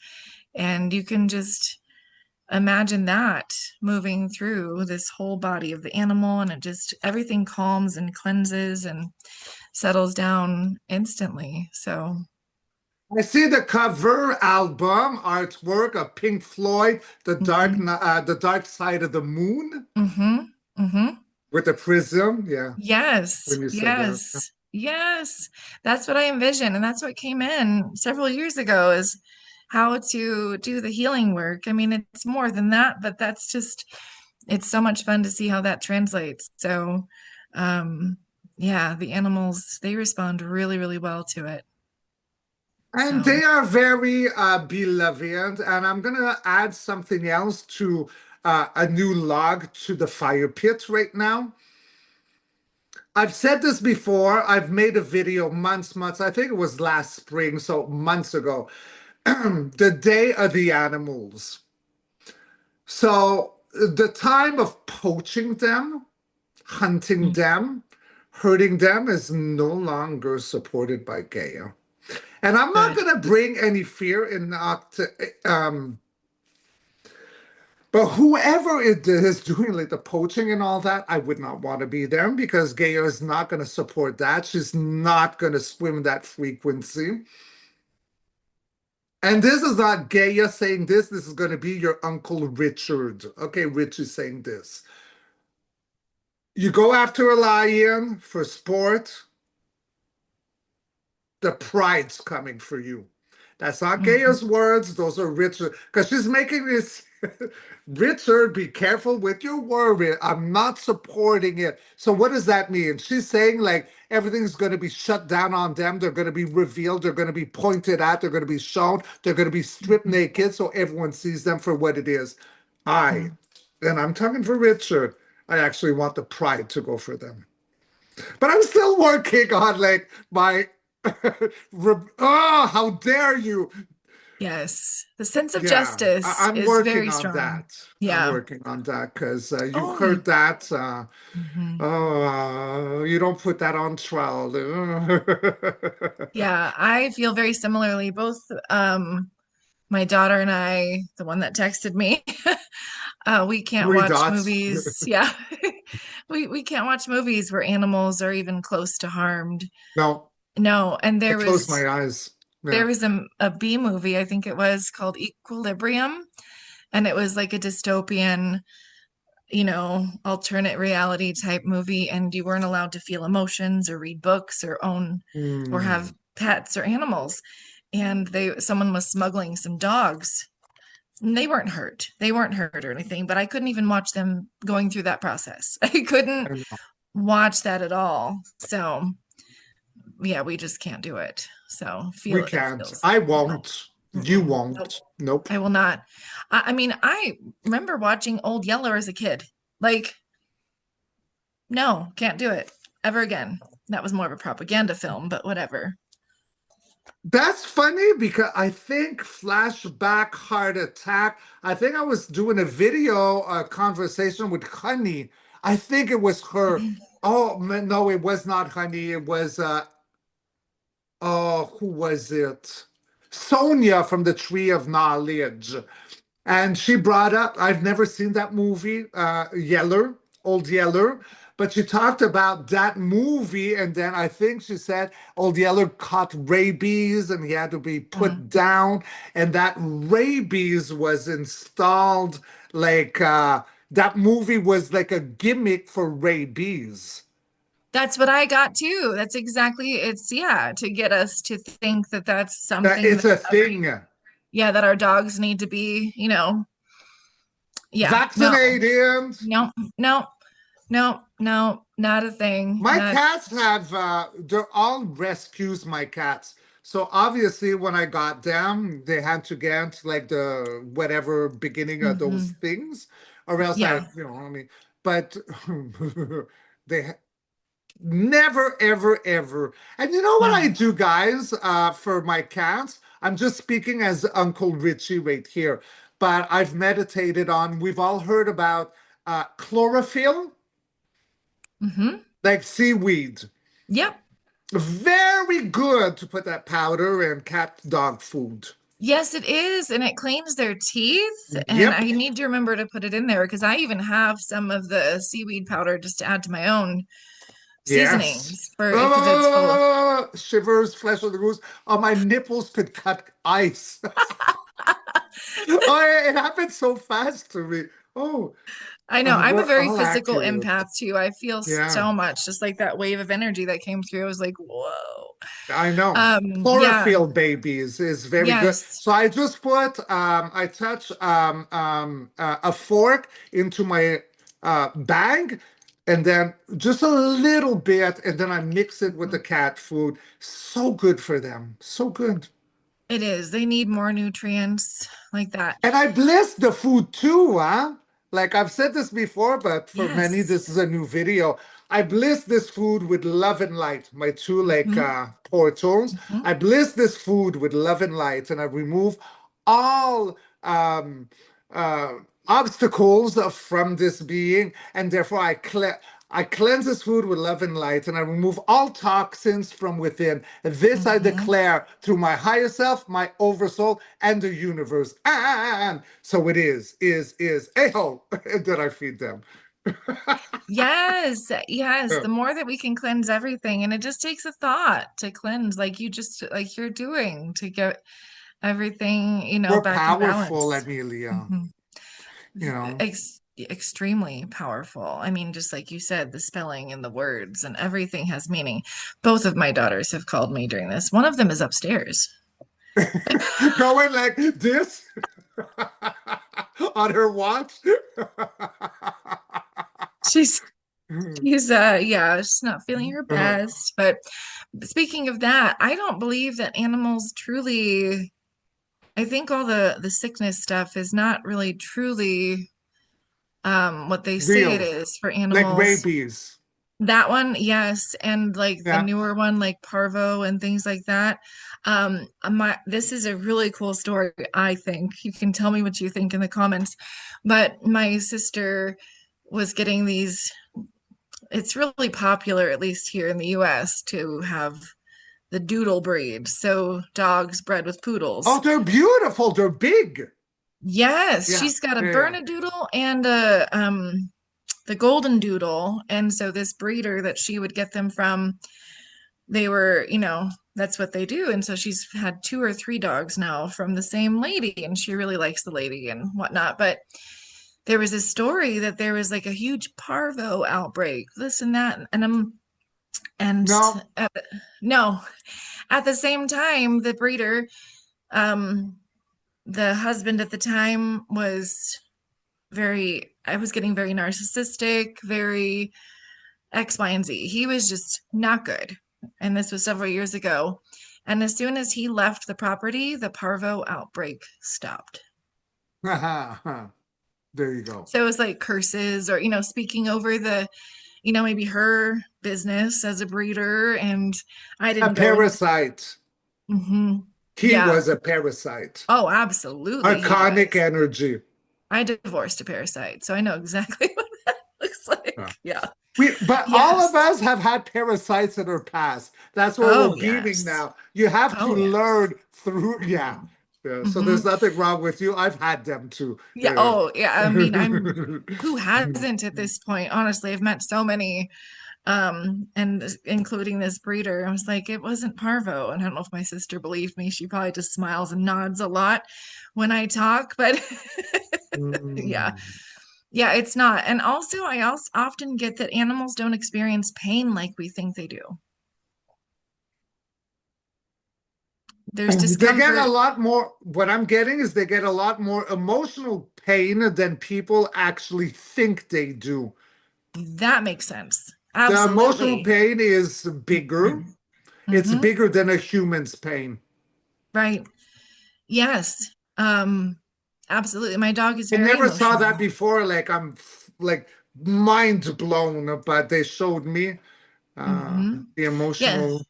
And you can just imagine that moving through this whole body of the animal, and it just everything calms and cleanses and settles down instantly. So, I see the cover album artwork of Pink Floyd, mhm, The Dark Side of the Moon mhm, mhm. with the prism. Yeah, Yes, when you said that. yes, yes. That's what I envisioned, and that's what came in several years ago is how to do the healing work. I mean, it's more than that, but that's just it's so much fun to see how that translates. So, um, yeah, the animals they respond really, really well to it. And So, they are very beloved. And I'm gonna add something else to a new log to the fire pit right now. I've said this before. I've made a video months, I think it was last spring, so months ago. The Day of the Animals. So the time of poaching them, hunting mm, them, hurting them is no longer supported by Gaia. And I'm not good. going to bring any fear in but whoever it is doing like the poaching and all that, I would not want to be there because Gaia is not going to support that. She's not going to swim that frequency. And this is not Gaia saying this. This is going to be your Uncle Richard. Okay, Rich is saying this. You go after a lion for sport, the pride's coming for you. That's not Mhm, Gaia's words. Those are Richard. Because she's making this Richard, be careful with your word. I'm not supporting it. So what does that mean? She's saying like everything's going to be shut down on them. They're going to be revealed. They're going to be pointed at. They're going to be shown. They're going to be stripped mhm, naked so everyone sees them for what it is. I, mhm. and I'm talking for Richard, I actually want the pride to go for them. But I'm still working on like my oh, how dare you? Yes, the sense of Yeah, justice I'm is working very on strong. that. I'm Yeah. working on that because you Oh, heard that. mhm. Oh, you don't put that on trial. Yeah, I feel very similarly. Both my daughter and I, the one that texted me, we can't Three watch dots. movies. Yeah. We can't watch movies where animals are even close to harmed. No, No, and I closed my eyes. there Yeah. was a B movie, I think it was called Equilibrium, and it was like a dystopian, you know, alternate reality type movie, and you weren't allowed to feel emotions or read books or own or have Hmm. pets or animals. And they someone was smuggling some dogs. And they weren't hurt. They weren't hurt or anything, but I couldn't even watch them going through that process. I couldn't I know. watch that at all. So yeah, we just can't do it. So We feel it can't. feels I no. won't. You Mm-mm. Nope. won't. Nope. I will not. I mean, I remember watching Old Yeller as a kid. Like, no, can't do it ever again. That was more of a propaganda film, but whatever. That's funny because I think flashback heart attack. I think I was doing a video conversation with Honey. I think it was her. Oh no, it was not Honey. It was oh, who was it? Sonia from the Tree of Knowledge. And she brought up, I've never seen that movie, Yeller, Old Yeller, but she talked about that movie. And then I think she said Old Yeller caught rabies and he had to be Mhm. put down. And that rabies was installed like, that movie was like a gimmick for rabies. That's what I got too. That's exactly it's yeah, to get us to think that that's That something it's that a every thing. yeah, that our dogs need to be, yeah, no, Vaccinated. no, no, no, no, not a thing. My Not cats have, they're all rescues, my cats. So obviously, when I got them, they had to get like the whatever beginning of those mhm. things, or else Yeah. I mean, but they never, ever, ever. And you know what I No. do, guys, for my cats? I'm just speaking as Uncle Richie right here, but I've meditated on, we've all heard about chlorophyll, Hmm. like seaweed. Yep. Very good to put that powder in cat dog food. Yes, it is, and it cleans their teeth. And Yep. I need to remember to put it in there because I even have some of the seaweed powder just to add to my own Yes. seasonings for because it's full of. Shivers, flesh of the goose. Oh, my nipples could cut ice. Oh, it happened so fast to me. Oh, I know. I'm a we're very all physical accurate. empath too. I feel Yeah, so much, just like that wave of energy that came through. I was like, whoa. I know. Yeah, Chlorophyll babies is very good. yes. So I just put, I touch a fork into my bag and then just a little bit, and then I mix it with the Mhm. cat food. So good for them. So good. It is. They need more nutrients like that. And I bless the food too, huh? Like I've said this before, but for many, Yes. this is a new video. I bliss this food with love and light, my two like Hmm. portals. Hmm. I bliss this food with love and light, and I remove all uh, obstacles from this being, and therefore I cleanse this food with love and light, and I remove all toxins from within. This I Hmm. declare through my higher self, my oversoul, and the universe. And so it is. Aho, and then I feed them. Yes, yes. The more that we can cleanse everything, and it just takes a thought to cleanse, like you just like you're doing to get everything, We're back in powerful, balance. Amelia. Hmm. You know, Extremely powerful. I mean, just like you said, the spelling and the words and everything has meaning. Both of my daughters have called me during this. One of them is upstairs. going like this on her watch. She's yeah, she's not feeling her best. But speaking of that, I don't believe that animals truly, I think all the sickness stuff is not really truly what they say it Real, is for like animals. rabies. That one, yes, and like the Yeah. newer one, like parvo and things like that. This is a really cool story, I think. You can tell me what you think in the comments. But my sister was getting these, it's really popular, at least here in the US, to have the doodle breed. So dogs bred with Oh, poodles. they're beautiful. They're big. Yes, Yeah. she's got a Yeah. Yeah. Bernedoodle and a the golden doodle. And so this breeder that she would get them from, they were, that's what they do. And so she's had two or three dogs now from the same lady, and she really likes the lady and whatnot. But there was a story that there was like a huge parvo outbreak, this and that, and No. at no, at the same time, the breeder, um, the husband at the time was I was getting very narcissistic, very X, Y, and Z. He was just not good. And this was several years ago. And as soon as he left the property, the parvo outbreak stopped. There you go. So it was like curses or, speaking over maybe her business as a breeder. And I A didn't go into, parasite. Hmm. He Yeah. was a parasite. Oh, absolutely he Archonic was. energy. I divorced a parasite, so I know exactly what that looks like. Yeah. But all of Yes. us have had parasites in our past. That's why we're Oh, beaming yes. now. You have to Oh, yes. learn through, yeah. Hmm. Yeah. So Hmm. there's nothing wrong with you. I've had them too. Yeah. Yeah. Oh, yeah. I mean, I'm who hasn't at this point? Honestly, I've met so many, and including this breeder. I was like, it wasn't parvo. And I don't know if my sister believed me. She probably just smiles and nods a lot when I talk, but yeah. Mm. Yeah, it's not. And also, I also often get that animals don't experience pain like we think they do. There's They get a discomfort. lot more, what I'm getting is they get a lot more emotional pain than people actually think they do. That makes sense. The emotional Absolutely. pain is bigger. It's Hmm. bigger than a human's pain. Right. Yes. Um, absolutely. My dog is I very never saw emotional. that before. Like I'm like mind blown, but they showed me uh, Hmm. the Yeah. emotional.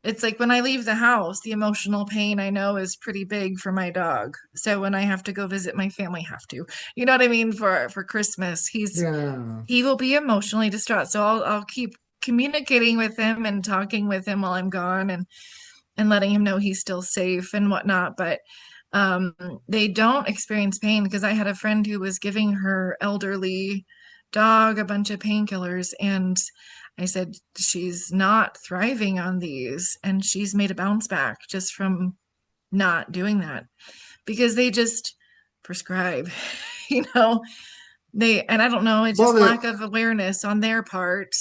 It's like when I leave the house, the emotional pain I know is pretty big for my dog. So when I have to go visit my family, have to, you know what I mean, for Christmas, Yeah. he will be emotionally distraught. So I'll keep communicating with him and talking with him while I'm gone and letting him know he's still safe and whatnot. But um, they don't experience pain because I had a friend who was giving her elderly dog a bunch of painkillers, and I said, she's not thriving on these, and she's made a bounce back just from not doing that because they just prescribe, you know, and I don't know, it's Well, just lack of awareness on their part.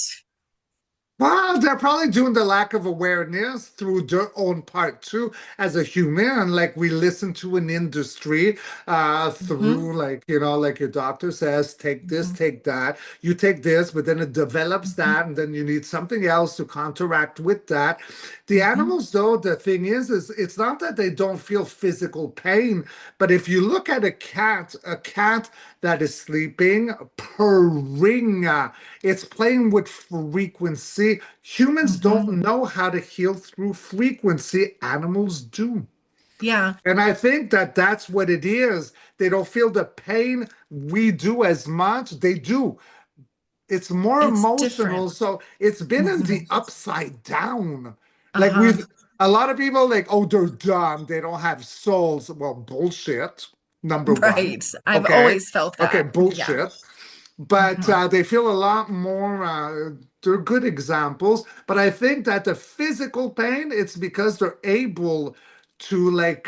they're probably doing the lack of awareness through their own part too, as a human. And like we listen to an industry Hmm. through, like, like your doctor says, take this, Hmm. take that. You take this, but then it develops Hmm. that, and then you need something else to counteract with that. The Hmm. animals, though, the thing is it's not that they don't feel physical pain, but if you look at a cat that is sleeping, purring. It's playing with frequency. Humans don't Hmm. know how to heal through frequency. Animals do. Yeah, And I think that that's what it is. They don't feel the pain we do as much. They do. It's more it's different. emotional. So it's been in Hmm. the upside down. Like Uh-huh. with a lot of people, like, oh, they're dumb. They don't have souls. Well, bullshit. Number one. Right. I've Okay. always felt Okay, that. Yeah. bullshit. But Hmm. they feel a lot more, they're good examples. But I think that the physical pain, it's because they're able to like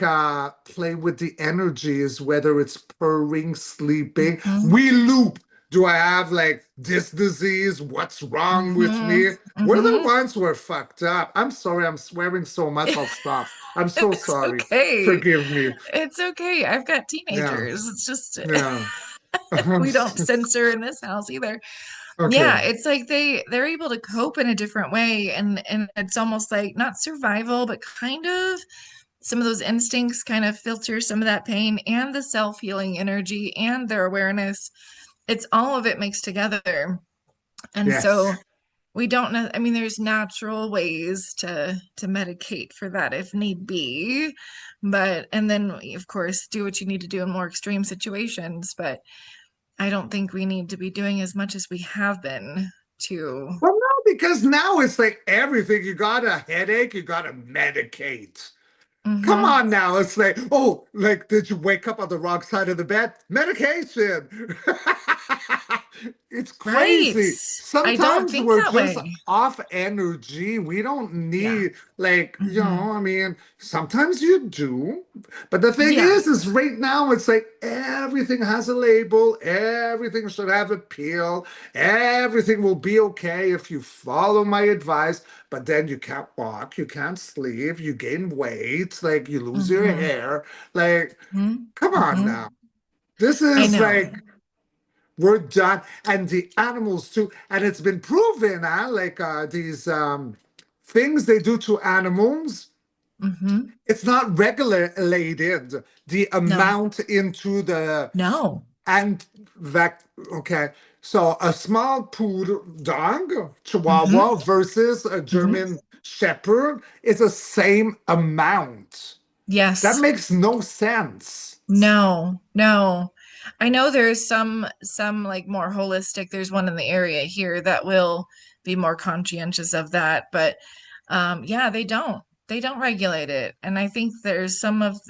play with the energies, whether it's purring, sleeping. Hmm. We loop. Do I have like this disease? What's wrong with Hmm. me? We're the Hmm. ones who are fucked up. I'm sorry, I'm swearing so much. I'll stop. I'm so It's sorry. okay. Forgive me. It's okay. I've got Yeah, teenagers. It's just yeah. we don't censor in this house either. Okay. Yeah, it's like they're able to cope in a different way, and it's almost like not survival, but kind of some of those instincts kind of filter some of that pain and the self-healing energy and their awareness. It's all of it mixed together. And Yes. so we don't know, I mean, there's natural ways to medicate for that if need be, but and then of course do what you need to do in more extreme situations, but I don't think we need to be doing as much as we have been to. Well, no, because now it's like everything. You got a headache, you got to medicate. Come Hmm. on now. It's like, oh, like, did you wake up on the wrong side of the bed? Medication. It's Right. crazy. I don't Sometimes think we're that just way. off energy. We don't Yeah. need, like, Hmm. I mean, sometimes you do. But the thing Yeah. is right now, it's like everything has a label, everything should have a pill, everything will be okay if you follow my advice. But then you can't walk, you can't sleep, you gain weight, like you lose your Hmm. hair. Like, Hmm. come on Hmm. now. This I is know. like we're done. And the animals too. And it's been proven, like these things they do to animals, Hmm. it's not regulated the No. amount into the No. and that okay. So a small poodle dog, Hmm. Chihuahua versus a Hmm. German shepherd is the same amount. That Yes. makes no sense. No, no. I know there's some like more holistic. There's one in the area here that will be more conscientious of that, but yeah, they don't regulate it. And I think there's some of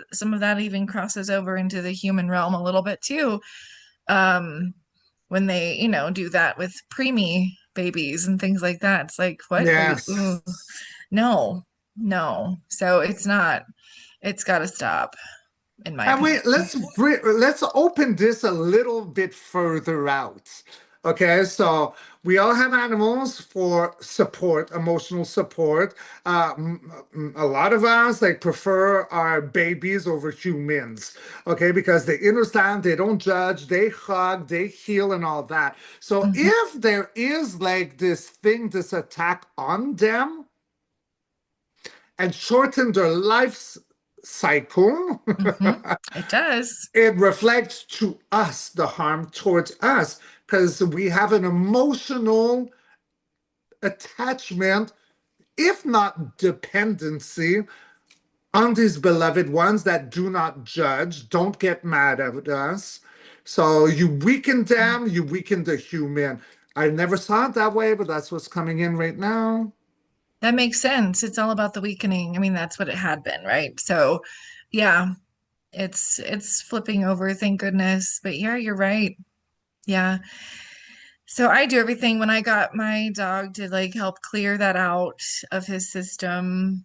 that even crosses over into the human realm a little bit too. Um when they, do that with preemie babies and things like that. It's like, what are you, Yes. ugh, no, no. So it's got to stop, in my And opinion. wait, let's open this a little bit further out. Okay, so we all have animals for support, emotional support. A lot of us like prefer our babies over humans, okay, because they understand, they don't judge, they hug, they heal, and all that. So Mhm, if there is like this thing, this attack on them, and shorten their life cycle, mhm. It does. it reflects to us the harm towards us because we have an emotional attachment, if not dependency, on these beloved ones that do not judge, don't get mad at us. So you weaken them, you weaken the human. I never saw it that way, but that's what's coming in right now. That makes sense. It's all about the weakening. I mean, that's what it had been, right? So, yeah, it's flipping over, thank goodness. But yeah, you're right. Yeah. So I do everything when I got my dog to like help clear that out of his system,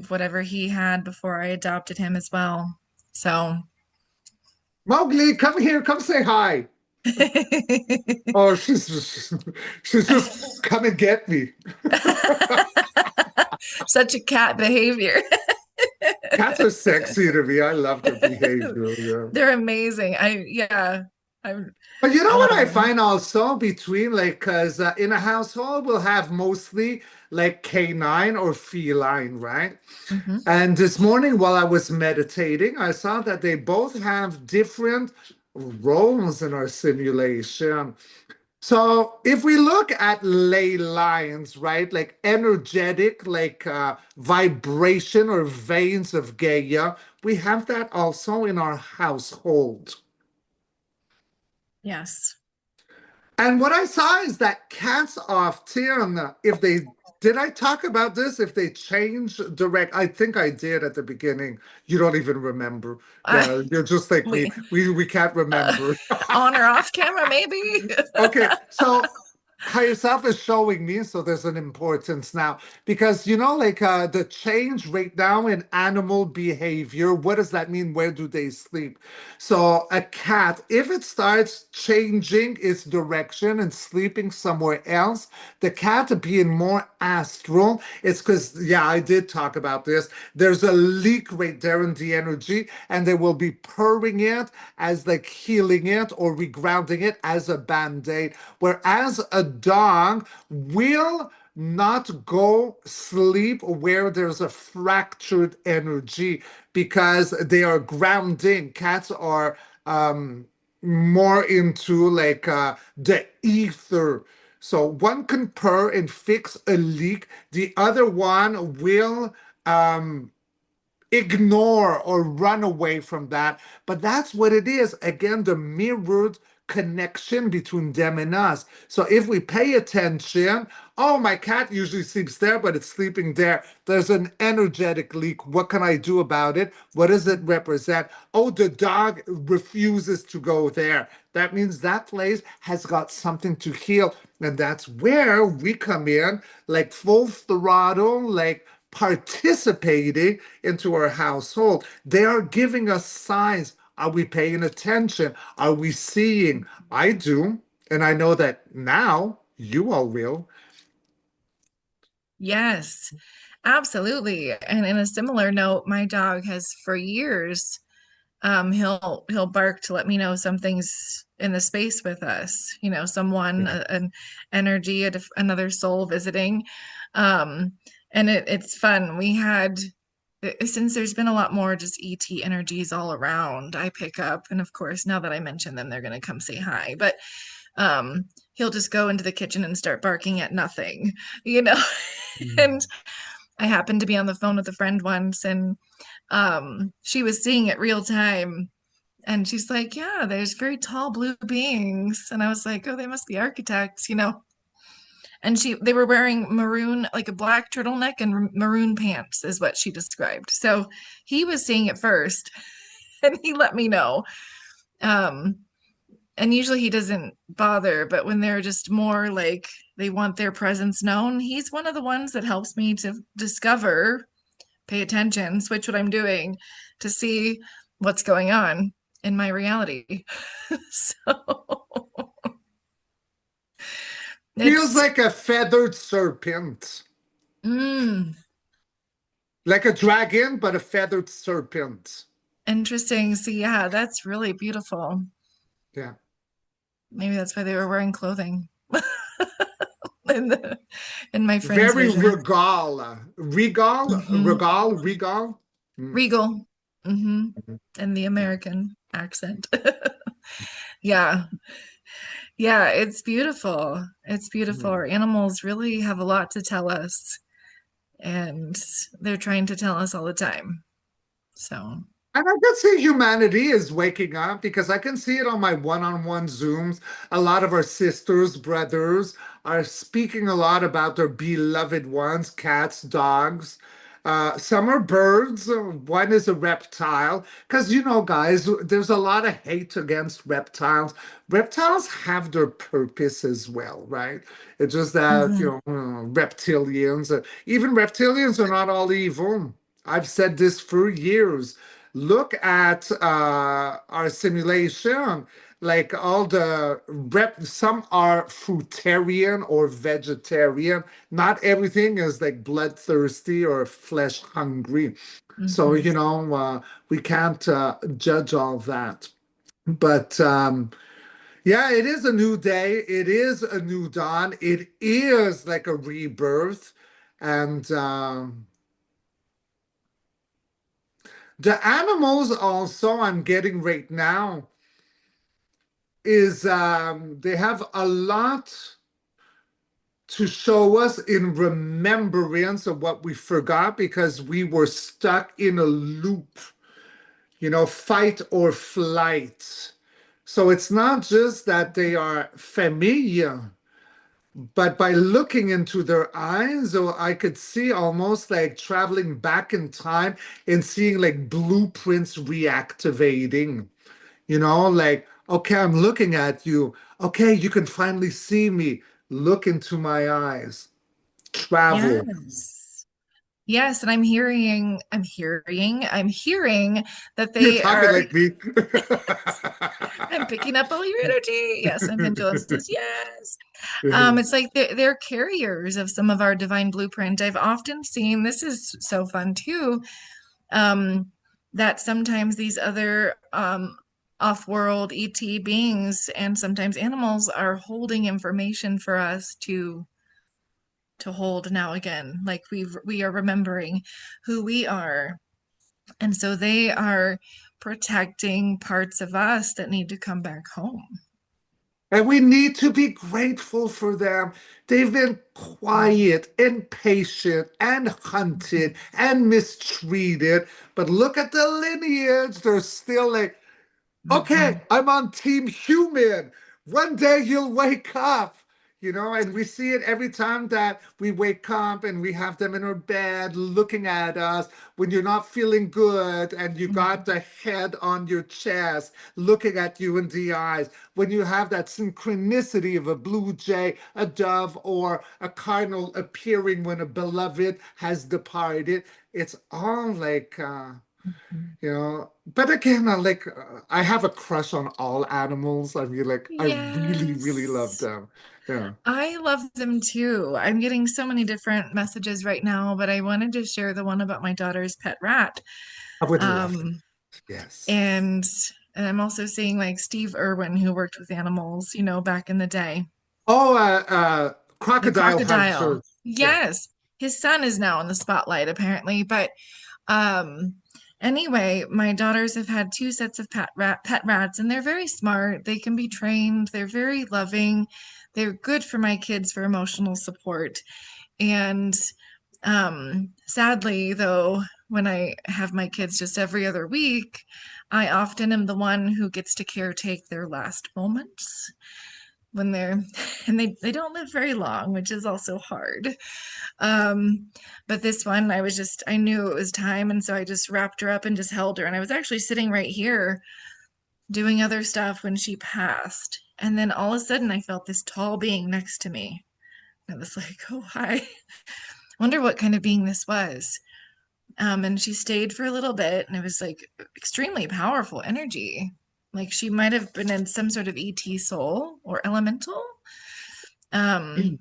whatever he had before I adopted him as well. So Mowgli, come here, come say hi. Oh, she's just come and get me. such a cat behavior. Cats are sexy to me. I love their behavior. Yeah. They're amazing. Yeah, I'm, But you know I what love I them. find also between like, because in a household we'll have mostly like canine or feline, right? Hmm. And this morning while I was meditating, I saw that they both have different roles in our simulation. So if we look at ley lines, right, like energetic, like vibration or veins of Gaia, we have that also in our household. Yes. And what I saw is that cats often, if they did I talk about this? If they change direct, I think I did at the beginning. You don't even remember. I Yeah, you're just like me. we We can't remember. on or off camera, maybe. Okay, so higher self is showing me, so there's an importance now because like the change right now in animal behavior. What does that mean? Where do they sleep? So a cat, if it starts changing its direction and sleeping somewhere else, the cat being more astral, it's because yeah, I did talk about this. There's a leak right there in the energy, and they will be purring it as like healing it or regrounding it as a band-aid. Whereas a dog will not go sleep where there's a fractured energy because they are grounding. Cats are more into like the ether. So one can purr and fix a leak. The other one will um ignore or run away from that. But that's what it is. Again, the mirrored connection between them and us. So if we pay attention, oh, my cat usually sleeps there, but it's sleeping there. There's an energetic leak. What can I do about it? What does it represent? Oh, the dog refuses to go there. That means that place has got something to heal. And that's where we come in, like full throttle, like participating into our household. They are giving us signs. Are we paying attention? Are we seeing? I do. And I know that now you all will. Yes, absolutely. And in a similar note, my dog has for years, he'll bark to let me know something's in the space with us, someone, Yeah. an energy, another soul visiting. Um, and it's fun. We had since there's been a lot more just ET energies all around, I pick up, and of course, now that I mention them, they're gonna come say hi. But he'll just go into the kitchen and start barking at nothing, you know. And Mm. I happened to be on the phone with a friend once, and she was seeing it real time. And she's like, yeah, there's very tall blue beings. And I was like, oh, they must be architects, you know. And they were wearing maroon, like a black turtleneck and maroon pants, is what she described. So he was seeing it first, and he let me know. Um, and usually he doesn't bother, but when they're just more like they want their presence known, he's one of the ones that helps me to discover, pay attention, switch what I'm doing to see what's going on in my reality. So Feels it's like a feathered serpent, mm, like a dragon, but a feathered serpent. interesting. So yeah, that's really beautiful. Yeah. Maybe that's why they were wearing clothing in the in my friend's Very vision. regal. Regal? Hmm. Regal? Mm. Regal. Hmm. And the Yeah. American accent. Yeah. Yeah, it's beautiful. It's beautiful. Mm. Our animals really have a lot to tell us, and they're trying to tell us all the time. So, And I can see humanity is waking up because I can see it on my one-on-one Zooms. A lot of our sisters, brothers are speaking a lot about their beloved ones, cats, dogs. Some are birds. One is a reptile. Because, you know, guys, there's a lot of hate against reptiles. Reptiles have their purpose as well, right? It's just that, mhm, reptilians, even reptilians are not all evil. I've said this for years. Look at our simulation, like all the some are fruitarian or vegetarian. Not everything is like bloodthirsty or flesh hungry. So, mhm. we can't judge all that. But yeah, it is a new day. It is a new dawn. It is like a rebirth. And the animals also I'm getting right now is they have a lot to show us in remembrance of what we forgot because we were stuck in a loop, fight or flight. So it's not just that they are familiar, but by looking into their eyes, or I could see almost like traveling back in time and seeing like blueprints reactivating. Like, okay, I'm looking at you. Okay, you can finally see me. Look into my eyes. Travel. Yes. Yes, and I'm hearing that You're they talking are. like me. I'm picking up all your energy. Yes, and Pendulum says yes. It's like they're carriers of some of our divine blueprint. I've often seen, this is so fun too, um, that sometimes these other off-world ET beings and sometimes animals are holding information for us to hold now again. Like we are remembering who we are. And so they are protecting parts of us that need to come back home. And we need to be grateful for them. They've been quiet and patient and hunted and mistreated. But look at the lineage. They're still like, okay, Mhm. I'm on team human. One day you'll wake up, and we see it every time that we wake up and we have them in our bed looking at us when you're not feeling good and you got Mhm. the head on your chest looking at you in the eyes. When you have that synchronicity of a blue jay, a dove, or a cardinal appearing when a beloved has departed, it's all like, Mhm. but again, I have a crush on all animals. I mean, like, I really, really love Yes. them. Yeah, I love them too. I'm getting so many different messages right now, but I wanted to share the one about my daughter's pet rat. I would love that. Um, Yes. and and I'm also seeing like Steve Irwin, who worked with animals, back in the day. Oh, The crocodile crocodile. hunter. Yeah. Yes. His son is now in the spotlight, apparently. But um anyway, my daughters have had two sets of pet rats, and they're very smart. They can be trained, they're very loving, they're good for my kids for emotional support. And Sadly, though, when I have my kids just every other week, I often am the one who gets to caretake their last moments when they're and they don't live very long, which is also hard. Um, but this one I knew it was time, and so I just wrapped her up and just held her. And I was actually sitting right here doing other stuff when she passed. And then all of a sudden I felt this tall being next to me. I was like, oh hi. Wonder what kind of being this was. And she stayed for a little bit, and it was like extremely powerful energy. Like she might have been in some sort of ET soul or elemental. Um,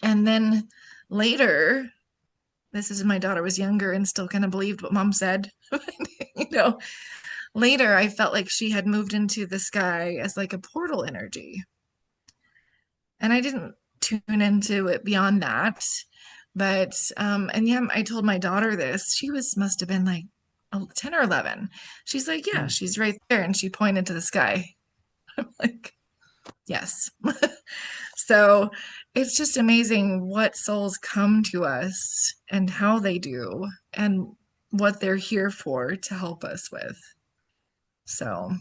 and then later, this is when my daughter was younger and still kind of believed what mom said. you know, Later I felt like she had moved into the sky as like a portal energy. And I didn't tune into it beyond that. But and yeah, I told my daughter this. She was must have been like 10 or 11. She's like, "Yeah, she's right there." And she pointed to the sky. Like, "Yes." So, it's just amazing what souls come to us and how they do and what they're here for to help us with. So,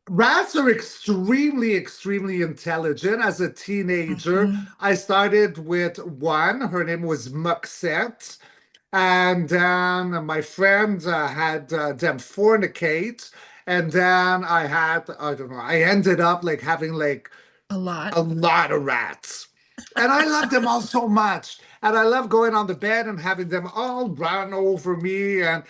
Rats are extremely, extremely intelligent. As a teenager, mhm, I started with one. Her name was Muxette. And then my friend had them fornicate. And then I don't know, I ended up like having like a lot. a lot of rats. And I love them all so much. And I love going on the bed and having them all run over me. And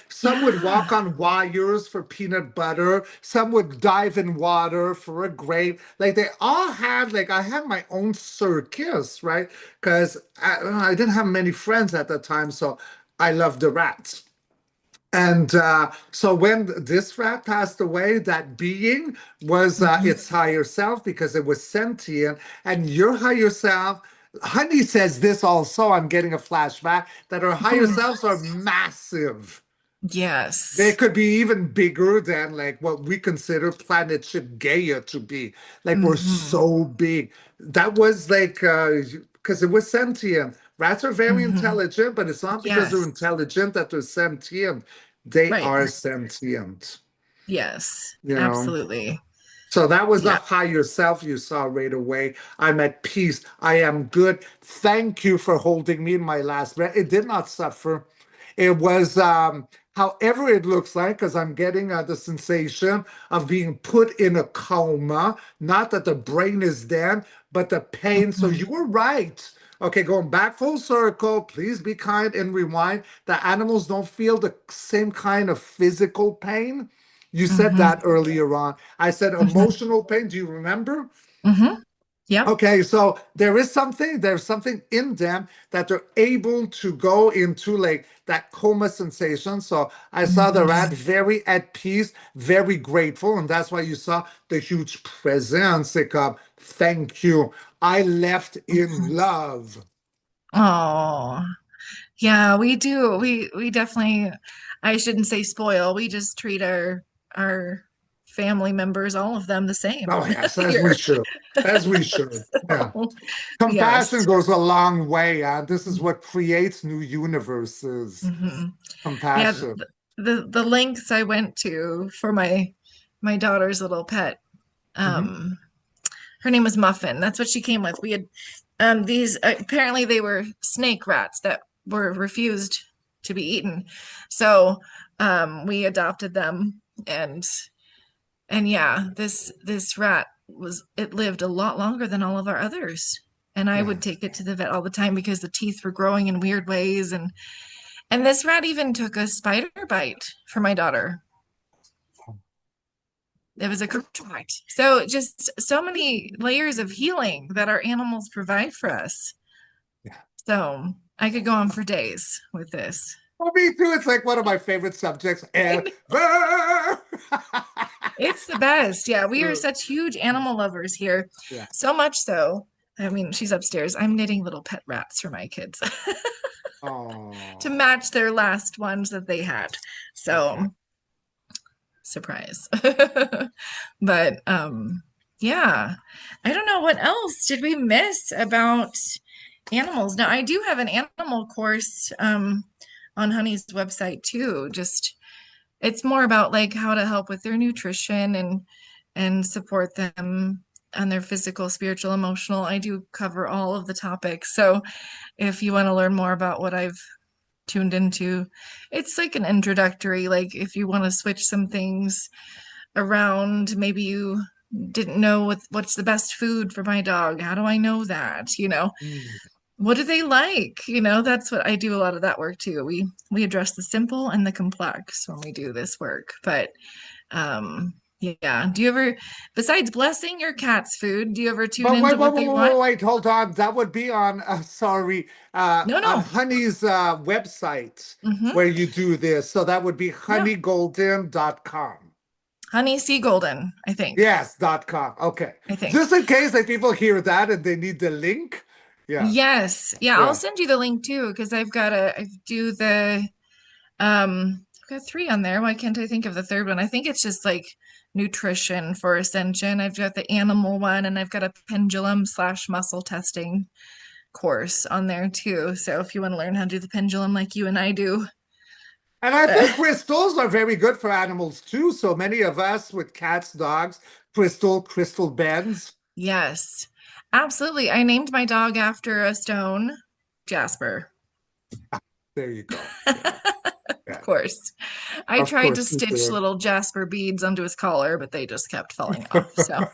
some would walk Yeah. on wires for peanut butter. Some would dive in water for a grape. Like they all had, like I had my own circus, right? Because I didn't have many friends at the time. So I loved the rats. And so when this rat passed away, that being was Mhm. its higher self because it was sentient. And your higher self, Honey says this also, I'm getting a flashback, that our higher selves are massive. They Yes. could be even bigger than like what we consider planet ship Gaia to be. Like we're Hmm. so big. That was like because it was sentient. Rats are very Hmm. intelligent, but it's not because they're Yes. intelligent that they're sentient. They Right. are sentient, Yes. you know. Absolutely. So that was the Yeah. higher self you saw right away. I'm at peace. I am good. Thank you for holding me in my last breath. It did not suffer. It was, however it looks like, because I'm getting the sensation of being put in a coma. Not that the brain is dead, but the pain. So Hmm. you were right. Okay, going back full circle, please be kind and rewind. The animals don't feel the same kind of physical pain. You said Hmm. that earlier on. I said Hmm. emotional pain. Do you remember? Hmm. Yep. Okay, so there's something in them that they're able to go into like that coma sensation. So I saw the rat Hmm. very at peace, very grateful, and that's why you saw the huge presence. Like, thank you. I left in love. Oh, yeah, we do. We definitely, I shouldn't say spoil. We just treat our family members, all of them, the same Oh yes, as we here. should, as we should. Yeah. So, Compassion yes. goes a long way. This is what creates new universes. Hmm. Yeah, Compassion. the lengths I went to for my daughter's little pet. Mhm. Um, her name was Muffin. That's what she came with. We had these apparently they were snake rats that were refused to be eaten. So we adopted them and yeah, this rat was it lived a lot longer than all of our others. And I would Yeah. take it to the vet all the time because the teeth were growing in weird ways and this rat even took a spider bite for my daughter. It was a contract. So just so many layers of healing that our animals provide for us. Yeah. So I could go on for days with this. Well, me too. It's like one of my favorite subjects I ever. know. It's the best. Yeah, we are such huge animal lovers here. Yeah. So much so. I mean, she's upstairs. I'm knitting little pet rats for my kids to match Oh. their last ones that they had. Okay. So, surprise. But yeah. I don't know what else did we miss about animals. Now, I do have an animal course on Honey's website too. Just it's more about like how to help with their nutrition and support them on their physical, spiritual, emotional. I do cover all of the topics. So if you want to learn more about what I've tuned into, it's like an introductory, like if you want to switch some things around, maybe you didn't know what's the best food for my dog. How do I know that? Mm. What do they like? That's what I do a lot of that work too. We address the simple and the complex when we do this work. But yeah, do you ever, besides blessing your cat's food, do you ever tune But wait, into wait, what wait, they wait, want? wait, wait, hold on. That would be on, sorry, No, on no. Honey's website Hmm. where you do this. So that would be Yeah. honeygolden.com. Honeycgolden, I think. Yes, .com. Okay. I think. Just in case that people hear that and they need the link. Yeah, Yes. Yeah, I'll yeah. send you the link too, because I do I've got three on there. Why can't I think of the third one? I think it's just like nutrition for ascension. I've got the animal one and I've got a pendulum/muscle testing course on there too. So if you want to learn how to do the pendulum like you and I do, And I uh, think crystals are very good for animals too. So many of us with cats, dogs, crystal bends. yes, absolutely. I named my dog after a stone, Jasper. There you go. Yeah, Of yeah. course. I Of tried to course you stitch do. little Jasper beads onto his collar, but they just kept falling off. So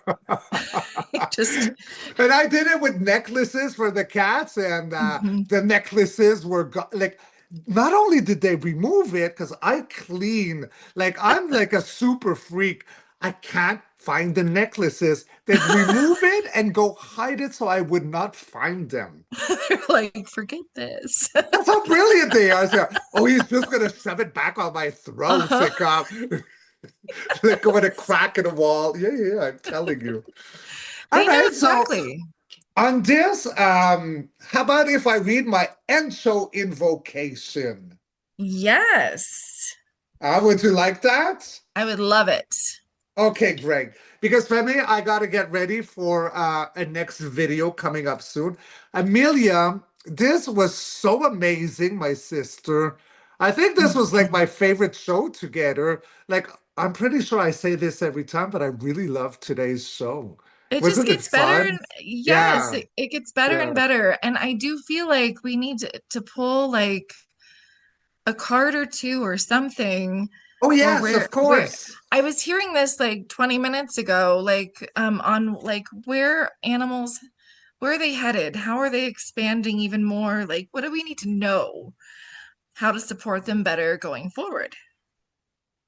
just, And I did it with necklaces for the cats, and mhm. the necklaces were like, not only did they remove it, because I clean, like I'm like a super freak. I can't find the necklaces. They'd remove it and go hide it so I would not find them. They're like, forget this. That's how brilliant they are. So, oh, he's just gonna shove it back on my throat. Uh-huh. Like going to crack in a wall. Yeah, yeah, yeah, I'm telling you. All They know right, so exactly. on this, how about if I read my Encho invocation? Yes. Would you like that? I would love it. Okay, great. Because for me, I got to get ready for a next video coming up soon. Amelia, this was so amazing, my sister. I think this was like Mhm. my favorite show together. Like, I'm pretty sure I say this every time, but I really loved today's show. It just Wasn't it gets better and fun? yes, Yeah, it gets better and yeah. better. And I do feel like we need to pull like a card or two or something Oh, for yes, where of where course. I was hearing this like 20 minutes ago, like on like where animals, where are they headed? How are they expanding even more? Like what do we need to know? How to support them better going forward?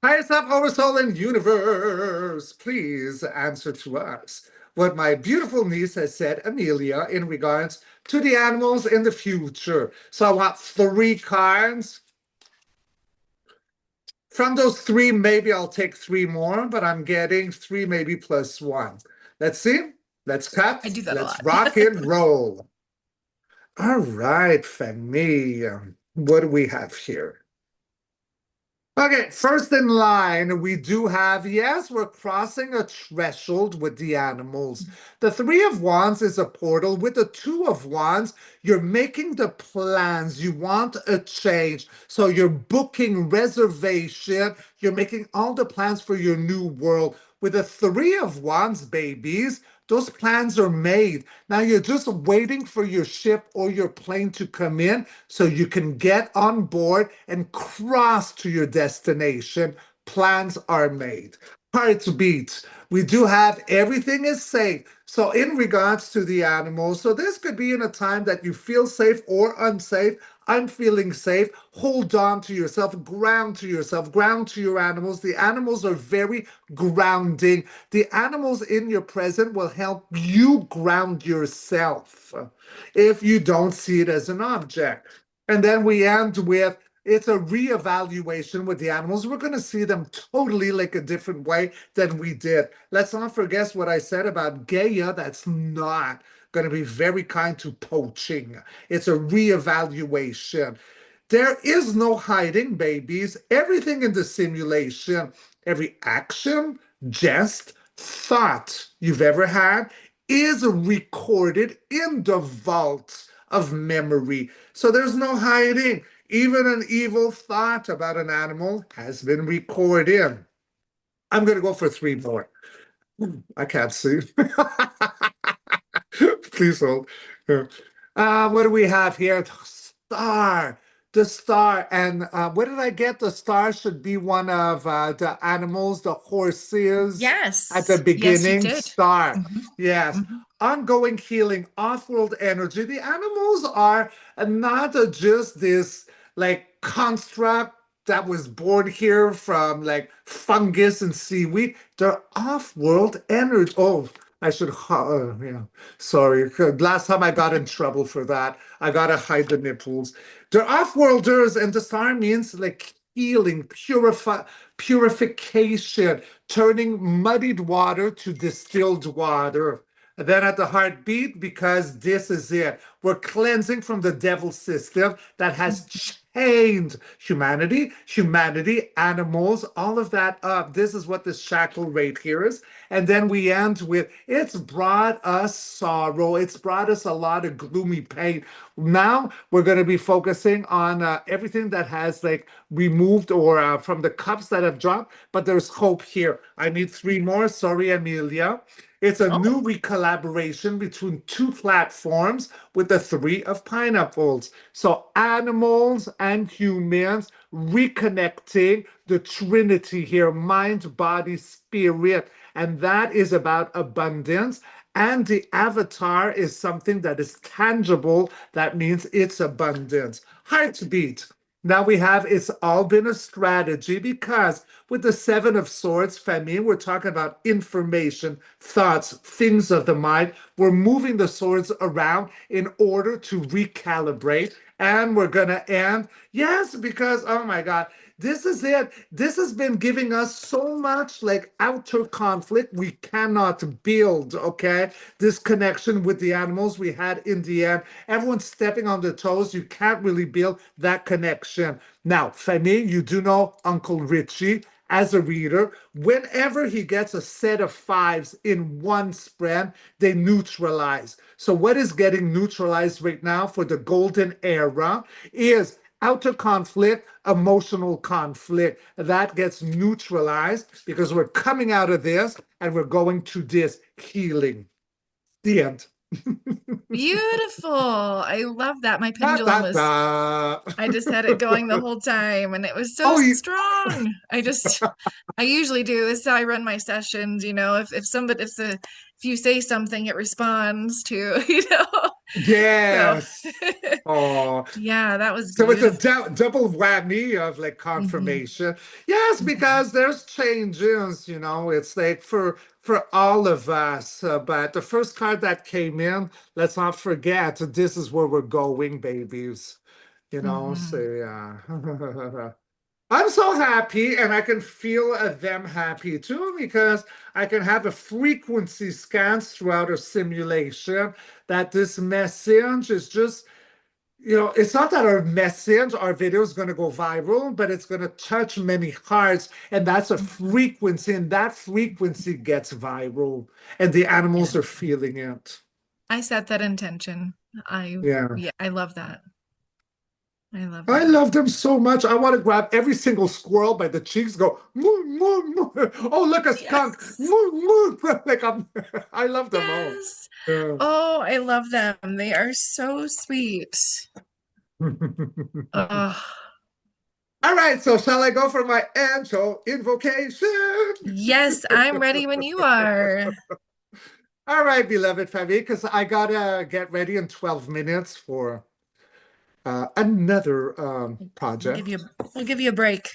Highest up over soul and universe, please answer to us what my beautiful niece has said, Amelia, in regards to the animals in the future. So I want three cards. From those three, maybe I'll take three more, but I'm getting three, maybe plus one. Let's see. Let's I cut. do that a Let's lot. rock and roll. All right, Femi. What do we have here? Okay, first in line, we do have, yes, we're crossing a threshold with the animals. The Three of Wands is a portal. With the Two of Wands, you're making the plans. You want a change. So you're booking reservation. You're making all the plans for your new world. With the Three of Wands, babies, those plans are made. Now you're just waiting for your ship or your plane to come in so you can get on board and cross to your destination. Plans are made. Hearts beat. We do have everything is safe. So, in regards to the animals, so this could be in a time that you feel safe or unsafe. I'm feeling safe. Hold on to yourself, ground to your animals. The animals are very grounding. The animals in your present will help you ground yourself if you don't see it as an object. And then we end with it's a reevaluation with the animals. We're going to see them totally like a different way than we did. Let's not forget what I said about Gaia. That's not going to be very kind to poaching. It's a reevaluation. There is no hiding, babies. Everything in the simulation, every action, jest, thought you've ever had is recorded in the vault of memory. So there's no hiding. Even an evil thought about an animal has been recorded. I'm going to go for three more. I can't see. Please hold. Yeah. What do we have here? The star. The star. And where did I get? The star should be one of the animals, the horses at the Yes. Yes, you beginning. did. Star. Mhm, Yes. mhm. Ongoing healing, off-world energy. The animals are not just this like construct that was born here from like fungus and seaweed. They're off-world energy. Oh, I should, yeah. Sorry. Last time I got in trouble for that. I gotta hide the nipples. They're off-worlders, and the star means like healing, purification, turning muddied water to distilled water. And then at the heartbeat, because this is it. We're cleansing from the devil system that has chained humanity, animals, all of that up. This is what this shackle right here is. And then we end with it's brought us sorrow. It's brought us a lot of gloomy pain. Now we're going to be focusing on everything that has like removed or from the cups that have dropped, but there's hope here. I need three more. Sorry, Amelia. It's a Oh, new recollaboration between two platforms with the three of pineapples. So animals and humans reconnecting the trinity here, mind, body, spirit. And that is about abundance. And the avatar is something that is tangible. That means it's abundance. Heartbeat. Now we have it's all been a strategy because with the Seven of Swords, Femi, we're talking about information, thoughts, things of the mind. We're moving the swords around in order to recalibrate. And we're going to end, yes, because, oh my God, this is it. This has been giving us so much like outer conflict we cannot build, okay? This connection with the animals we had in the end. Everyone's stepping on their toes. You can't really build that connection. Now, Fanny, you do know Uncle Richie as a reader. Whenever he gets a set of fives in one spread, they neutralize. So what is getting neutralized right now for the golden era is outer conflict, emotional conflict. That gets neutralized because we're coming out of this and we're going to this healing. The end. Beautiful. I love that. My Da, pendulum da, was, da. I just had it going the whole time and it was so Oh, strong. I usually do this is how I run my sessions, if you say something, it responds to, So yes. Oh, yeah, that was so it's a beautiful. double whammy of like Hmm. confirmation. Yes, Hmm. because there's changes, you know, it's like for all of us. But the first card that came in, let's not forget, this is where we're going, babies. You know, so Hmm. yeah. I'm so happy, and I can feel them happy too because I can have a frequency scans throughout a simulation that this message is just, you know, it's not that our message, our video is going to go viral, but it's going to touch many hearts, and that's a Hmm. frequency, and that frequency gets viral, and the Yeah. animals are feeling it. I set that intention. Yeah. Yeah, I love that. I love I that. love them so much. I want to grab every single squirrel by the cheeks, go moo moo moo. Oh, look, a skunk, Yes. moo moo. Like I love them all. Yes. Yeah. Oh, I love them. They are so sweet. Oh, All right, so shall I go for my angel invocation? yes, I'm ready when you are. All right, beloved family, because I gotta get ready in 12 minutes for another We'll give project. you we'll give you a break.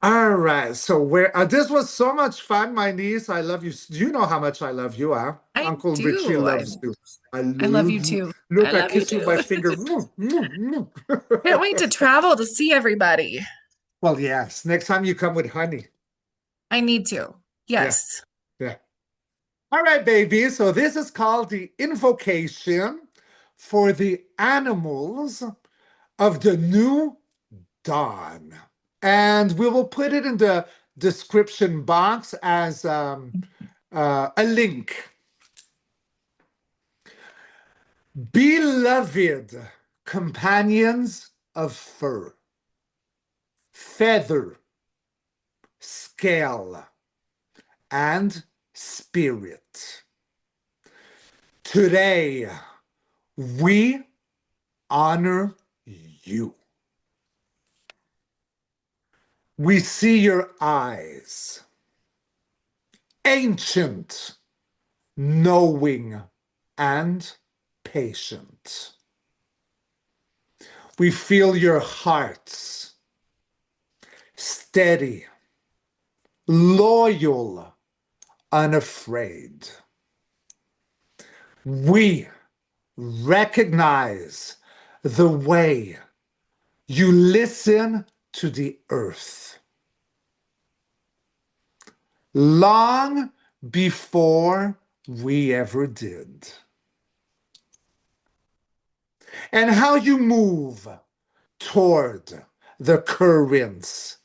All right, so where this was so much fun, my niece. I love you. You know how much I love you, huh? I Uncle Richie do. loves you. I I love you love you. too. I Look, I love you kiss you too. by finger. Mwah, mwah, Can't wait mwah. to travel to see everybody. Well, yes. Next time you come with honey. I need to. Yeah, Yes. yeah. All right, baby. So this is called the invocation for the animals of the new dawn. And we will put it in the description box as a link. Beloved companions of fur, feather, scale, and spirit. Today, we honor you. We see your eyes, ancient, knowing, and patient. We feel your hearts, steady, loyal, unafraid. We recognize the way you listen to the earth long before we ever did. And how you move toward the currents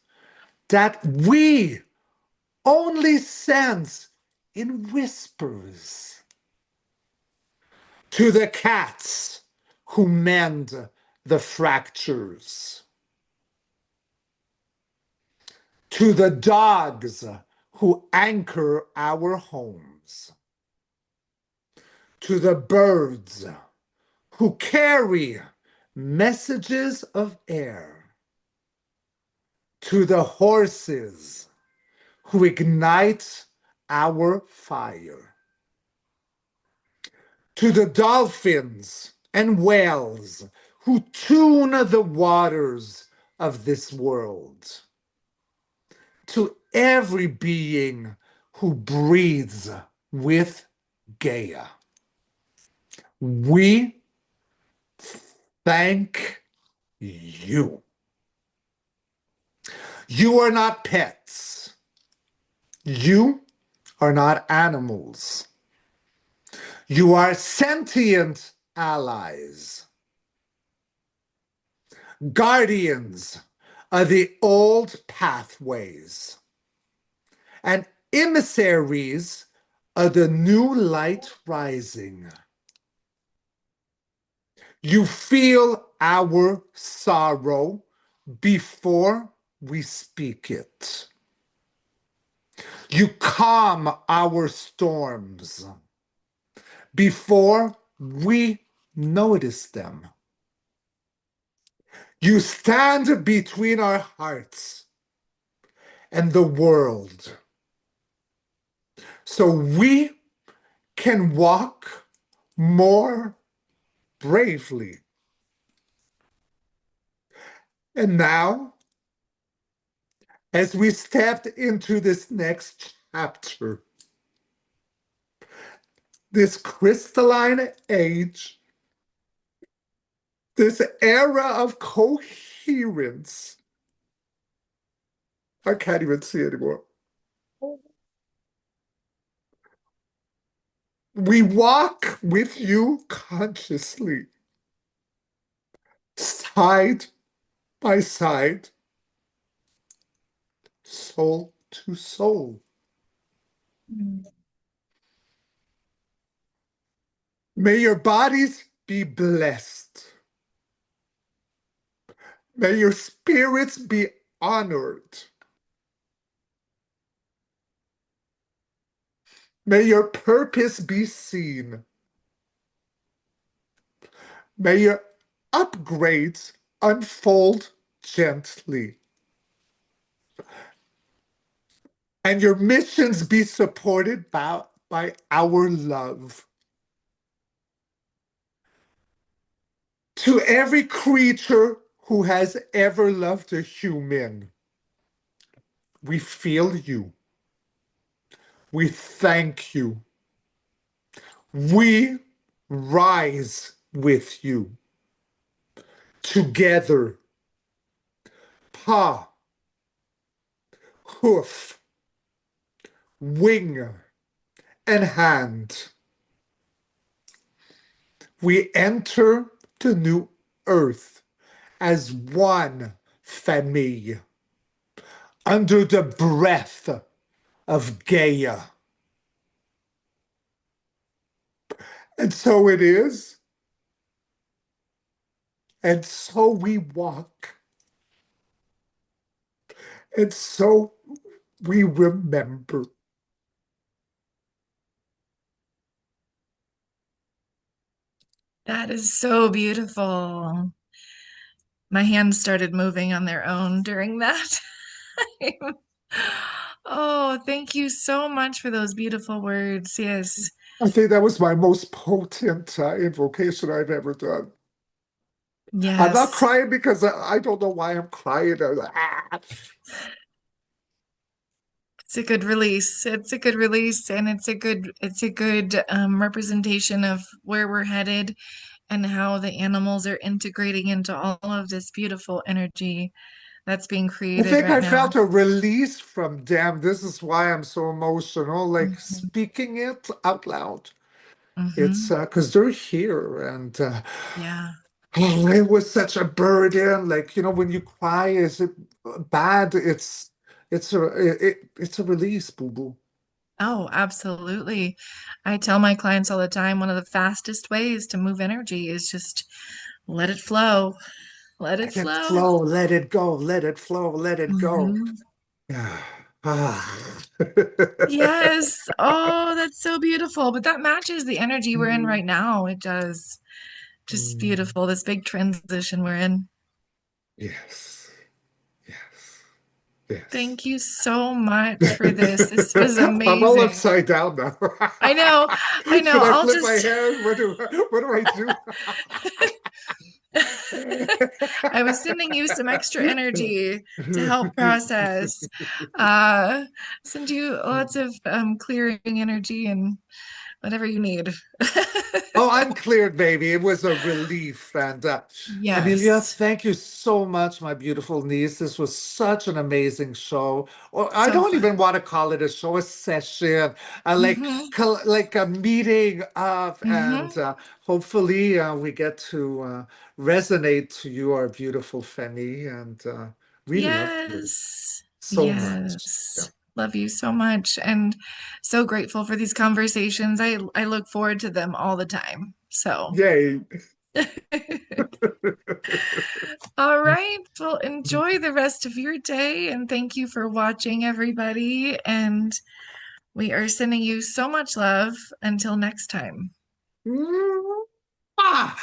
that we only sense in whispers. To the cats who mend the fractures. To the dogs who anchor our homes. To the birds who carry messages of air. To the horses who ignite our fire. To the dolphins and whales who tune the waters of this world. To every being who breathes with Gaia. We thank you. You are not pets. You are not animals. You are sentient allies, guardians of the old pathways, and emissaries of the new light rising. You feel our sorrow before we speak it. You calm our storms before we notice them. You stand between our hearts and the world so we can walk more bravely. And now, as we stepped into this next chapter, this crystalline age, this era of coherence, I can't even see anymore. We walk with you consciously, side by side, soul to soul. Mm. May your bodies be blessed. May your spirits be honored. May your purpose be seen. May your upgrades unfold gently. And your missions be supported by our love. To every creature who has ever loved a human, we feel you. We thank you. We rise with you. Together, paw, hoof, wing, and hand, we enter the new earth as one famille under the breath of Gaia. And so it is And so we walk, and so we remember. That is so beautiful. My hands started moving on their own during that time. Oh, thank you so much for those beautiful words. Yes. I think that was my most potent invocation I've ever done. I'm not Yes. crying because I don't know why I'm crying. I'm like, "Ah." It's a good release. It's a good release, and it's a good representation of where we're headed and how the animals are integrating into all of this beautiful energy that's being I created think right I now. felt a release from them. This is why I'm so emotional, like Hmm. speaking it out loud. It's Hmm. because they're here, and Yeah. oh, it was such a burden. Like, when you cry, is it bad? It's a release, boo boo. Oh, absolutely. I tell my clients all the time, one of the fastest ways to move energy is just let it flow. Let it Let it flow. flow, let it go, let it flow, let it go. Hmm. Yeah. Ah. Yes. Oh, that's so beautiful. But that matches the energy we're in Mm, right now. It does. Just mm. beautiful, this big transition we're in. Yes, yes, yes. Thank you so much for this. This was I'm all amazing. upside down now. I know. I know. Should I I'll flip my just hair? What do I do? I was sending you some extra energy to help process. Uh, send you lots of clearing energy and whatever you need. Oh, I'm cleared, baby. It was a relief. And Amelia, Yes. thank you so much, my beautiful niece. This was such an amazing show. Or I So don't fun. even want to call it a show, a session, Hmm. like a meeting of, and Hmm. hopefully we get to resonate to you, our beautiful Femi, and we love you Yes. so much. Yeah. Yes. Love you so much and so grateful for these conversations. I look forward to them all the time. So, Yay. all right. Well, enjoy the rest of your day and thank you for watching, everybody. And we are sending you so much love. Until next time. Mwah!